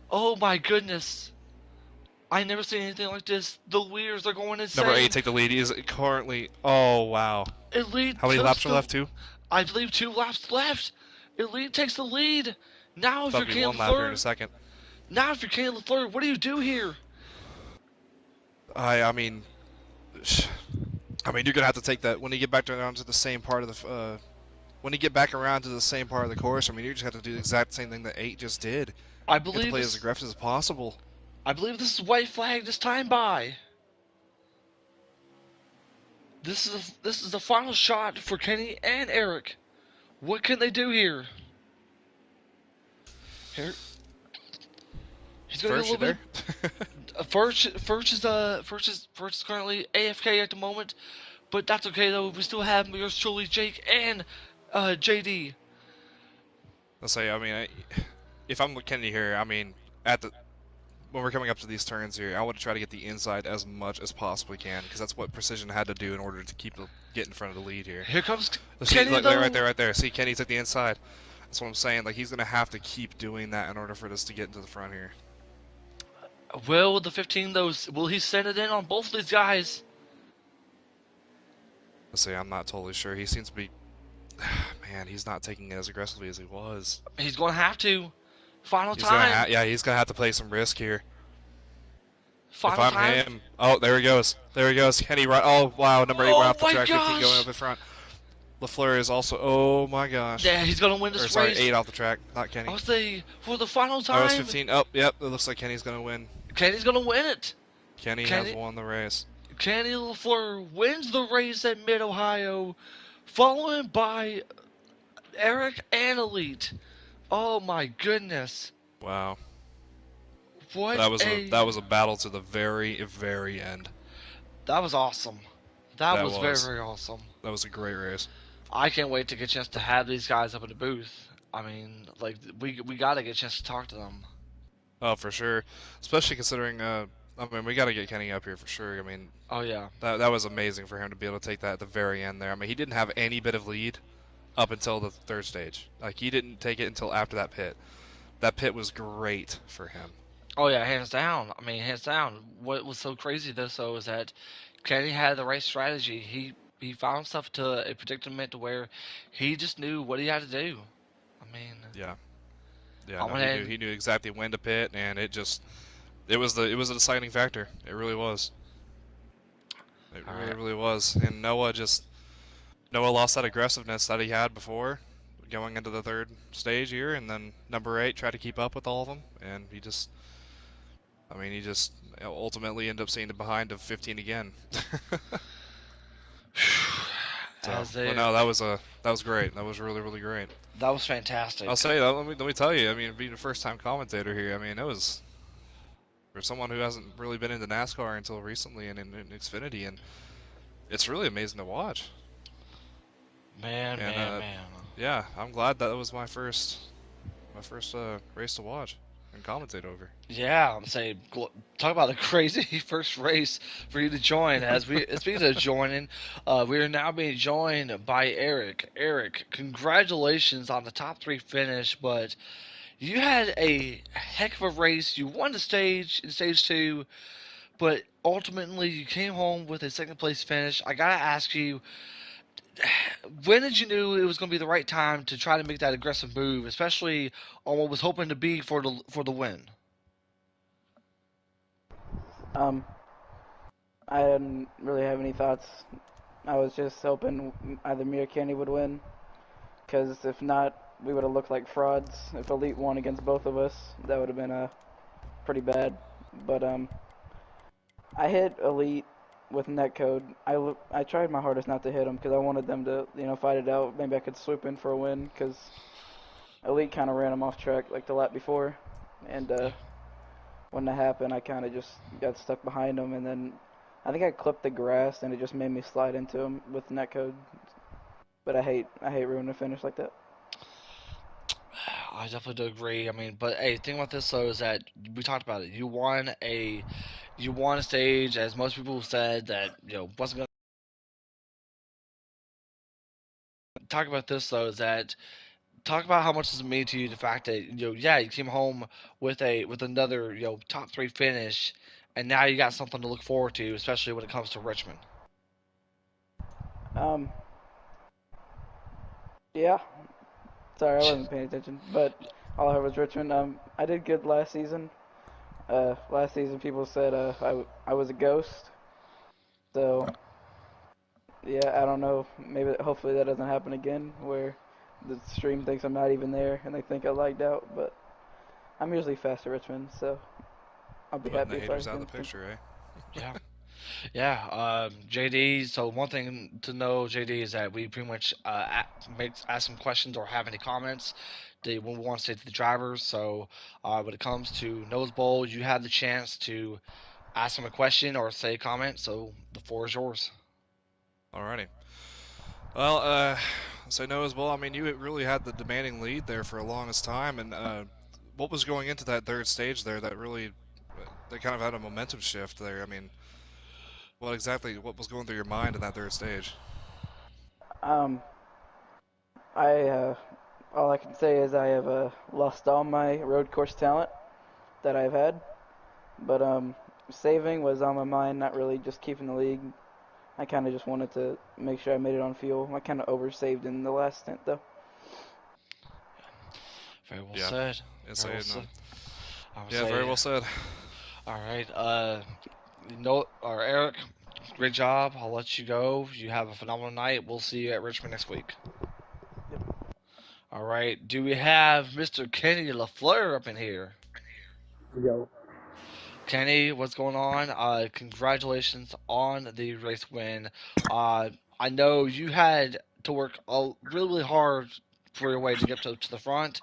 [SPEAKER 1] Oh my goodness. I never seen anything like this. The leaders are going insane.
[SPEAKER 3] Number 8 take the lead. He is currently. Oh, wow.
[SPEAKER 1] Elite.
[SPEAKER 3] How many laps are left, 2?
[SPEAKER 1] I believe 2 laps left. Elite takes the lead. Now if
[SPEAKER 3] That'll
[SPEAKER 1] you're
[SPEAKER 3] be
[SPEAKER 1] Kenny
[SPEAKER 3] 1 lap here in a
[SPEAKER 1] LaFleur,
[SPEAKER 3] second.
[SPEAKER 1] what do you do here?
[SPEAKER 3] I mean, you're gonna have to take that when you get back around to the same part of the when you get back around to the same part of the course. I mean, you just have to do the exact same thing that 8 just did.
[SPEAKER 1] I
[SPEAKER 3] You have to
[SPEAKER 1] believe
[SPEAKER 3] play
[SPEAKER 1] this,
[SPEAKER 3] as aggressive as possible.
[SPEAKER 1] I believe this is white flag this time by. This is the final shot for Kenny and Eric. What can they do here? Here. He's gonna
[SPEAKER 3] First,
[SPEAKER 1] get a
[SPEAKER 3] you
[SPEAKER 1] little bit.
[SPEAKER 3] there?
[SPEAKER 1] First is currently AFK at the moment, but that's okay though. We still have yours truly, Jake and JD.
[SPEAKER 3] Let's say, if I'm Kennedy here, when we're coming up to these turns here, I want to try to get the inside as much as possibly can, because that's what Precision had to do in order to get in front of the lead here.
[SPEAKER 1] Here comes
[SPEAKER 3] See,
[SPEAKER 1] Kenny
[SPEAKER 3] look,
[SPEAKER 1] though.
[SPEAKER 3] right there. See, Kenny's at the inside. That's what I'm saying. Like, he's gonna have to keep doing that in order for this to get into the front here.
[SPEAKER 1] Will the 15 though? Will he send it in on both of these guys?
[SPEAKER 3] Let's see, I'm not totally sure. He seems to be, man, he's not taking it as aggressively as he was.
[SPEAKER 1] He's gonna have to. Final time.
[SPEAKER 3] He's gonna have to play some risk here.
[SPEAKER 1] Final
[SPEAKER 3] If I'm
[SPEAKER 1] time.
[SPEAKER 3] him, oh, there he goes. Kenny, right? Oh, wow, number 8 went off the
[SPEAKER 1] my
[SPEAKER 3] track. 15
[SPEAKER 1] gosh.
[SPEAKER 3] going up in front. LaFleur is also, oh my gosh.
[SPEAKER 1] Yeah, he's gonna win this
[SPEAKER 3] Or sorry,
[SPEAKER 1] race.
[SPEAKER 3] 8 off the track, not Kenny.
[SPEAKER 1] I'll say for the final
[SPEAKER 3] Oh,
[SPEAKER 1] time.
[SPEAKER 3] it's 15. Oh, yep, it looks like Kenny's gonna win.
[SPEAKER 1] Kenny's gonna win it.
[SPEAKER 3] Kenny has won the race.
[SPEAKER 1] Kenny LaFleur wins the race at Mid-Ohio, followed by Eric and Elite. Oh my goodness.
[SPEAKER 3] Wow.
[SPEAKER 1] What
[SPEAKER 3] That was a battle to the very, very end.
[SPEAKER 1] That was awesome. That was very,
[SPEAKER 3] was.
[SPEAKER 1] very awesome.
[SPEAKER 3] That was a great race.
[SPEAKER 1] I can't wait to get a chance to have these guys up in the booth. I mean, like, we gotta get a chance to talk to them.
[SPEAKER 3] Oh, for sure. Especially considering, we gotta get Kenny up here for sure. I mean,
[SPEAKER 1] Oh yeah.
[SPEAKER 3] that was amazing for him to be able to take that at the very end there. I mean, he didn't have any bit of lead up until the third stage. Like, he didn't take it until after that pit. That pit was great for him.
[SPEAKER 1] Oh yeah, hands down. I mean, hands down. What was so crazy though, is that Kenny had the right strategy. He found himself to a predicament to where he just knew what he had to do. I mean,
[SPEAKER 3] Yeah, he knew exactly when to pit, and it was a deciding factor. It really was. It
[SPEAKER 1] All
[SPEAKER 3] really,
[SPEAKER 1] right.
[SPEAKER 3] really was. And Noah just Noah lost that aggressiveness that he had before going into the third stage here, and then number 8 tried to keep up with all of them, and he just ultimately ended up seeing the behind of 15 again. So,
[SPEAKER 1] As
[SPEAKER 3] but
[SPEAKER 1] they,
[SPEAKER 3] no, that was great. That was really really great.
[SPEAKER 1] that was
[SPEAKER 3] I'll
[SPEAKER 1] fantastic.
[SPEAKER 3] say that. Let me tell you. I mean, being a first time commentator here, I mean, it was for someone who hasn't really been into NASCAR until recently and in Xfinity, and it's really amazing to watch.
[SPEAKER 1] Man,
[SPEAKER 3] And
[SPEAKER 1] man, man.
[SPEAKER 3] yeah, I'm glad that was my first race to watch and commentate over.
[SPEAKER 1] Yeah, I'm saying, talk about a crazy first race for you to join. As we speaking of joining, we are now being joined by Eric. Eric, congratulations on the top three finish, but you had a heck of a race. You won the stage in stage two, but ultimately you came home with a second place finish. I gotta ask you, when did you knew it was going to be the right time to try to make that aggressive move, especially on what was hoping to be for the win?
[SPEAKER 4] Um, I didn't really have any thoughts. I was just hoping either me or Kenny would win, because if not, we would have looked like frauds. If Elite won against both of us, that would have been pretty bad. But I hit Elite with netcode. I tried my hardest not to hit them because I wanted them to fight it out. Maybe I could swoop in for a win because Elite kind of ran them off track like the lap before, and
[SPEAKER 1] Yeah.
[SPEAKER 4] when that happened, I kind of just got stuck behind him, and then I think I clipped the grass, and it just made me slide into him with netcode. But I hate ruining a finish like that.
[SPEAKER 1] I definitely do agree. I mean, but hey, the thing about this though is that we talked about it. You won a stage, as most people said that wasn't going to talk about this though. Is that talk about how much does it mean to you the fact that yeah, you came home with another top three finish, and now you got something to look forward to, especially when it comes to Richmond.
[SPEAKER 4] Um, yeah, sorry I wasn't paying attention, but all I heard was Richmond. I did good last season. Last season people said I was a ghost. So yeah, I don't know. Maybe hopefully that doesn't happen again, where the stream thinks I'm not even there and they think I lagged out. But I'm usually fast at Richmond, so I'll be
[SPEAKER 3] Putting
[SPEAKER 4] happy
[SPEAKER 3] the
[SPEAKER 4] if I
[SPEAKER 3] haters out of the
[SPEAKER 4] can.
[SPEAKER 3] picture, eh?
[SPEAKER 1] Yeah. Yeah, JD. So one thing to know, JD, is that we pretty much ask some questions or have any comments that we want to say to the drivers. So when it comes to Nose Bowl, you have the chance to ask them a question or say a comment. So the floor is yours.
[SPEAKER 3] Alrighty. Well, so no as well. I mean, you really had the demanding lead there for a longest time, and what was going into that third stage there that really they kind of had a momentum shift there. I mean, what was going through your mind in that third stage?
[SPEAKER 4] Um, I all I can say is I have lost all my road course talent that I've had, but saving was on my mind, not really just keeping the league. I kind of just wanted to make sure I made it on fuel. I kind of oversaved in the last stint though.
[SPEAKER 1] Very well
[SPEAKER 3] Yeah,
[SPEAKER 1] said.
[SPEAKER 3] it's
[SPEAKER 1] Very well
[SPEAKER 3] a,
[SPEAKER 1] said. I would
[SPEAKER 3] yeah, very
[SPEAKER 1] say,
[SPEAKER 3] well said.
[SPEAKER 1] all right. No, or Eric, great job. I'll let you go. You have a phenomenal night. We'll see you at Richmond next week. All right. Do we have Mr. Kenny LaFleur up in here?
[SPEAKER 5] Yo,
[SPEAKER 1] Kenny, what's going on? Congratulations on the race win. Uh, I know you had to work really, really hard for your way to get to the front.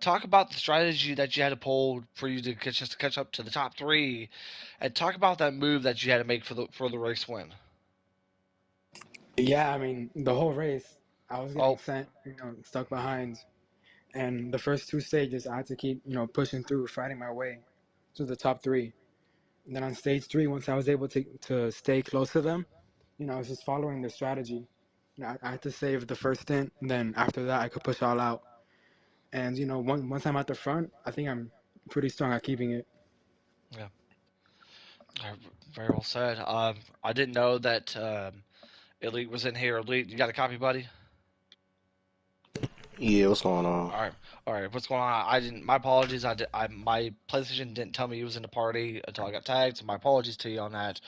[SPEAKER 1] Talk about the strategy that you had to pull for you to just to catch up to the top three, and talk about that move that you had to make for the race win.
[SPEAKER 5] yeah, I mean, the whole race, I was getting
[SPEAKER 1] Oh,
[SPEAKER 5] sent, stuck behind. And the first two stages, I had to keep, pushing through, fighting my way to the top three. And then on stage three, once I was able to stay close to them, I was just following their strategy. I had to save the first stint, and then after that, I could push all out. And, once I'm at the front, I think I'm pretty strong at keeping it.
[SPEAKER 1] yeah, very well said. I didn't know that Elite was in here. Elite, you got a copy, buddy?
[SPEAKER 6] Yeah, what's going on?
[SPEAKER 1] All right, all right. What's going on? I didn't. My apologies. My PlayStation didn't tell me he was in the party until I got tagged. So my apologies to you on that.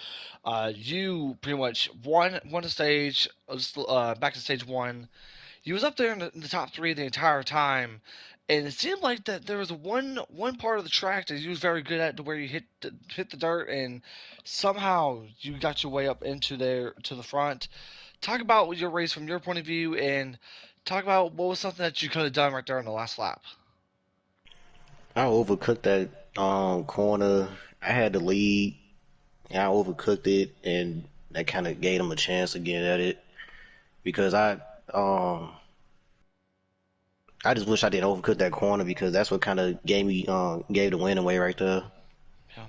[SPEAKER 1] You pretty much won the stage. Back to stage one. You was up there in the top three the entire time, and it seemed like that there was one part of the track that you was very good at, to where you hit the dirt, and somehow you got your way up into there to the front. Talk about your race from your point of view, and talk about what was something that you could have done right there in the last lap.
[SPEAKER 6] I overcooked that corner. I had the lead, and I overcooked it, and that kind of gave them a chance to get at it because um I just wish I didn't overcook that corner because that's what kind of gave the win away right there.
[SPEAKER 1] Yeah.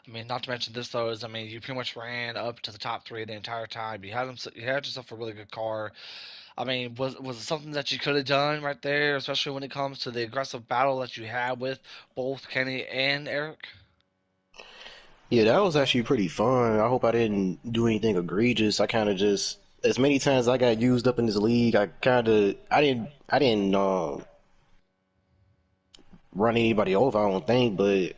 [SPEAKER 1] I mean, not to mention this though is, I mean, you pretty much ran up to the top three the entire time. You had yourself a really good car. I mean, was it something that you could have done right there, especially when it comes to the aggressive battle that you had with both Kenny and Eric?
[SPEAKER 6] Yeah, that was actually pretty fun. I hope I didn't do anything egregious. I kind of just as many times I got used up in this league, I didn't run anybody over. I don't think, but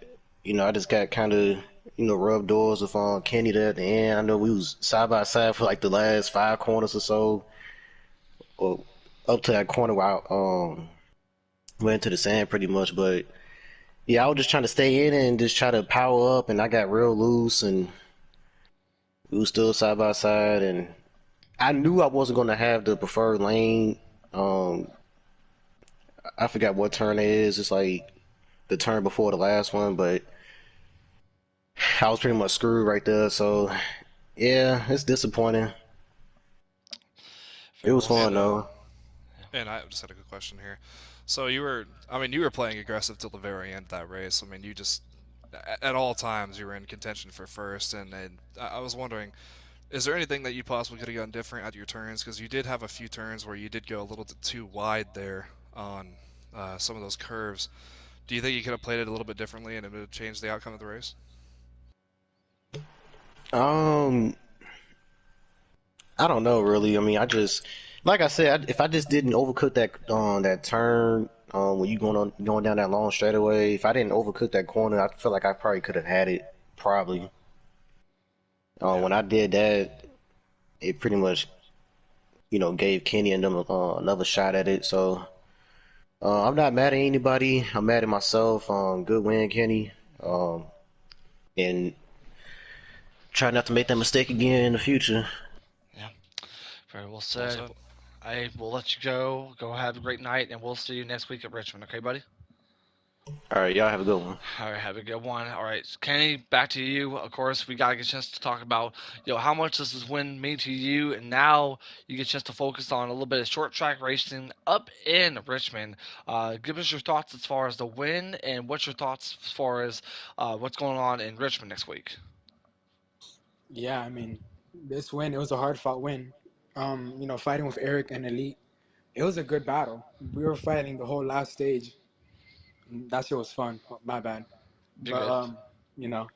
[SPEAKER 6] I just got kind of rubbed doors with Kenny there at the end. I know we was side by side for like the last five corners or so, or up to that corner where I went to the sand pretty much. But yeah, I was just trying to stay in and just try to power up, and I got real loose, and we was still side by side, and I knew I wasn't gonna have the preferred lane. Um, I forgot what turn it is. It's like the turn before the last one, but I was pretty much screwed right there. So yeah, it's disappointing. It
[SPEAKER 1] Very
[SPEAKER 6] was
[SPEAKER 1] well
[SPEAKER 6] fun
[SPEAKER 3] And
[SPEAKER 1] said.
[SPEAKER 6] though.
[SPEAKER 3] I just had a good question here. So I mean, you were playing aggressive till the very end of that race. I mean, you just at all times you were in contention for first, and I was wondering, is there anything that you possibly could have done different at your turns? Because you did have a few turns where you did go a little bit too wide there on some of those curves. Do you think you could have played it a little bit differently and it would have changed the outcome of the race?
[SPEAKER 6] Um, I don't know really. I mean, like I said, if I just didn't overcook that turn when you going down that long straightaway, if I didn't overcook that corner, I feel like I probably could have had it. Probably.
[SPEAKER 3] Yeah.
[SPEAKER 6] When I did that, it pretty much gave Kenny and them another shot at it. So I'm not mad at anybody. I'm mad at myself. Good win, Kenny. And try not to make that mistake again in the future.
[SPEAKER 1] Yeah, very well
[SPEAKER 3] Well
[SPEAKER 1] said.
[SPEAKER 3] said.
[SPEAKER 1] I will let you go. Go have a great night, and we'll see you next week at Richmond. Okay, buddy?
[SPEAKER 6] All right, y'all have a good one.
[SPEAKER 1] All right, have a good one. All right, Kenny, back to you. Of course, we gotta get a chance to talk about, how much this has win mean to you, and now you get a chance to focus on a little bit of short track racing up in Richmond. Give us your thoughts as far as the win, and what's your thoughts as far as what's going on in Richmond next week.
[SPEAKER 5] Yeah, I mean, this win, it was a hard fought win. Fighting with Eric and Elite, it was a good battle. We were fighting the whole last stage. That shit was fun. My bad.
[SPEAKER 1] You're
[SPEAKER 5] But
[SPEAKER 1] good.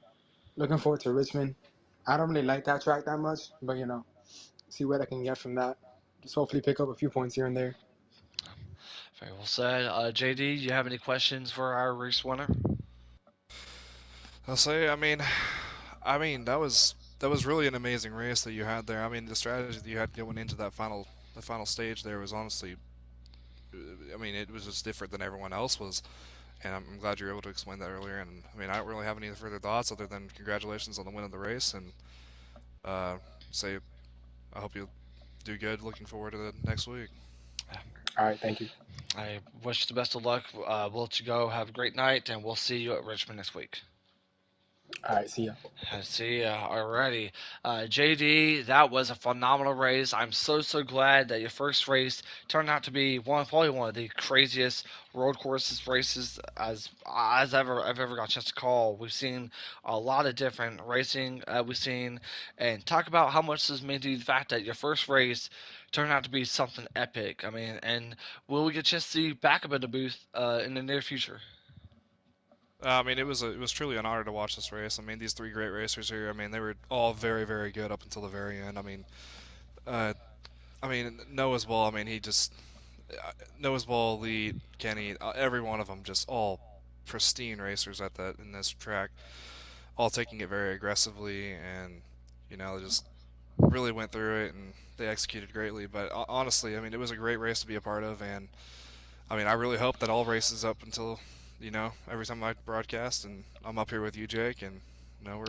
[SPEAKER 5] looking forward to Richmond. I don't really like that track that much, but see what I can get from that. Just hopefully pick up a few points here and there.
[SPEAKER 1] Very well said. JD, you have any questions for our race winner?
[SPEAKER 3] I'll say, that was really an amazing race that you had there. I mean, the strategy that you had going into the final stage there was honestly, I mean, it was just different than everyone else was, and I'm glad you were able to explain that earlier. And I mean, I don't really have any further thoughts other than congratulations on the win of the race, and uh, say I hope you do good. Looking forward to the next week.
[SPEAKER 5] All right, thank you.
[SPEAKER 1] I wish you the best of luck. We'll let you go. Have a great night, and we'll see you at Richmond next week.
[SPEAKER 5] All right, see ya.
[SPEAKER 1] I see ya. Alrighty. JD, that was a phenomenal race. I'm so glad that your first race turned out to be probably one of the craziest road courses races I've ever got a chance to call. We've seen a lot of different racing we've seen, and talk about how much this means to you, the fact that your first race turned out to be something epic. I mean, and will we get a chance to see you back up in the booth in the near future?
[SPEAKER 3] I mean, it was truly an honor to watch this race. I mean, these three great racers here. I mean, they were all very very good up until the very end. I mean, uh, I mean, Noah's Ball. I mean, Noah's Ball, Elite, Kenny, every one of them, just all pristine racers at that in this track, all taking it very aggressively, and just really went through it and they executed greatly. But honestly, I mean, it was a great race to be a part of, and I mean, I really hope that all races up until every time I broadcast, and I'm up here with you, Jake, and we're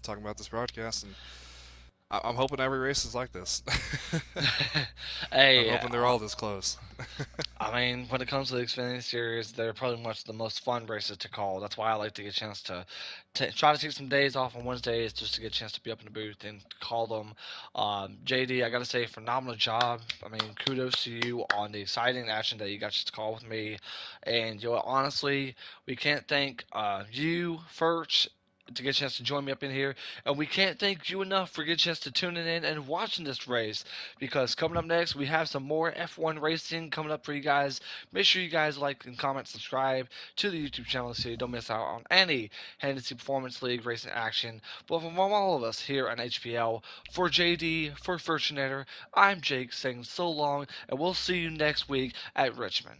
[SPEAKER 3] talking about this broadcast, and I'm hoping every race is like this. I'm
[SPEAKER 1] Hey,
[SPEAKER 3] hoping they're all this close.
[SPEAKER 1] I mean, when it comes to the Xfinity Series, they're probably much the most fun races to call. That's why I like to get a chance to try to take some days off on Wednesdays just to get a chance to be up in the booth and call them. JD, I got to say, phenomenal job. I mean, kudos to you on the exciting action that you got to call with me. And, honestly, we can't thank you first to get a chance to join me up in here. And we can't thank you enough for getting a chance to tuning in and watching this race, because coming up next, we have some more F1 racing coming up for you guys. Make sure you guys like and comment, subscribe to the YouTube channel so you don't miss out on any Hennessy Performance League racing action. But from all of us here on HPL, for JD, for First Genator, I'm Jake saying so long, and we'll see you next week at Richmond.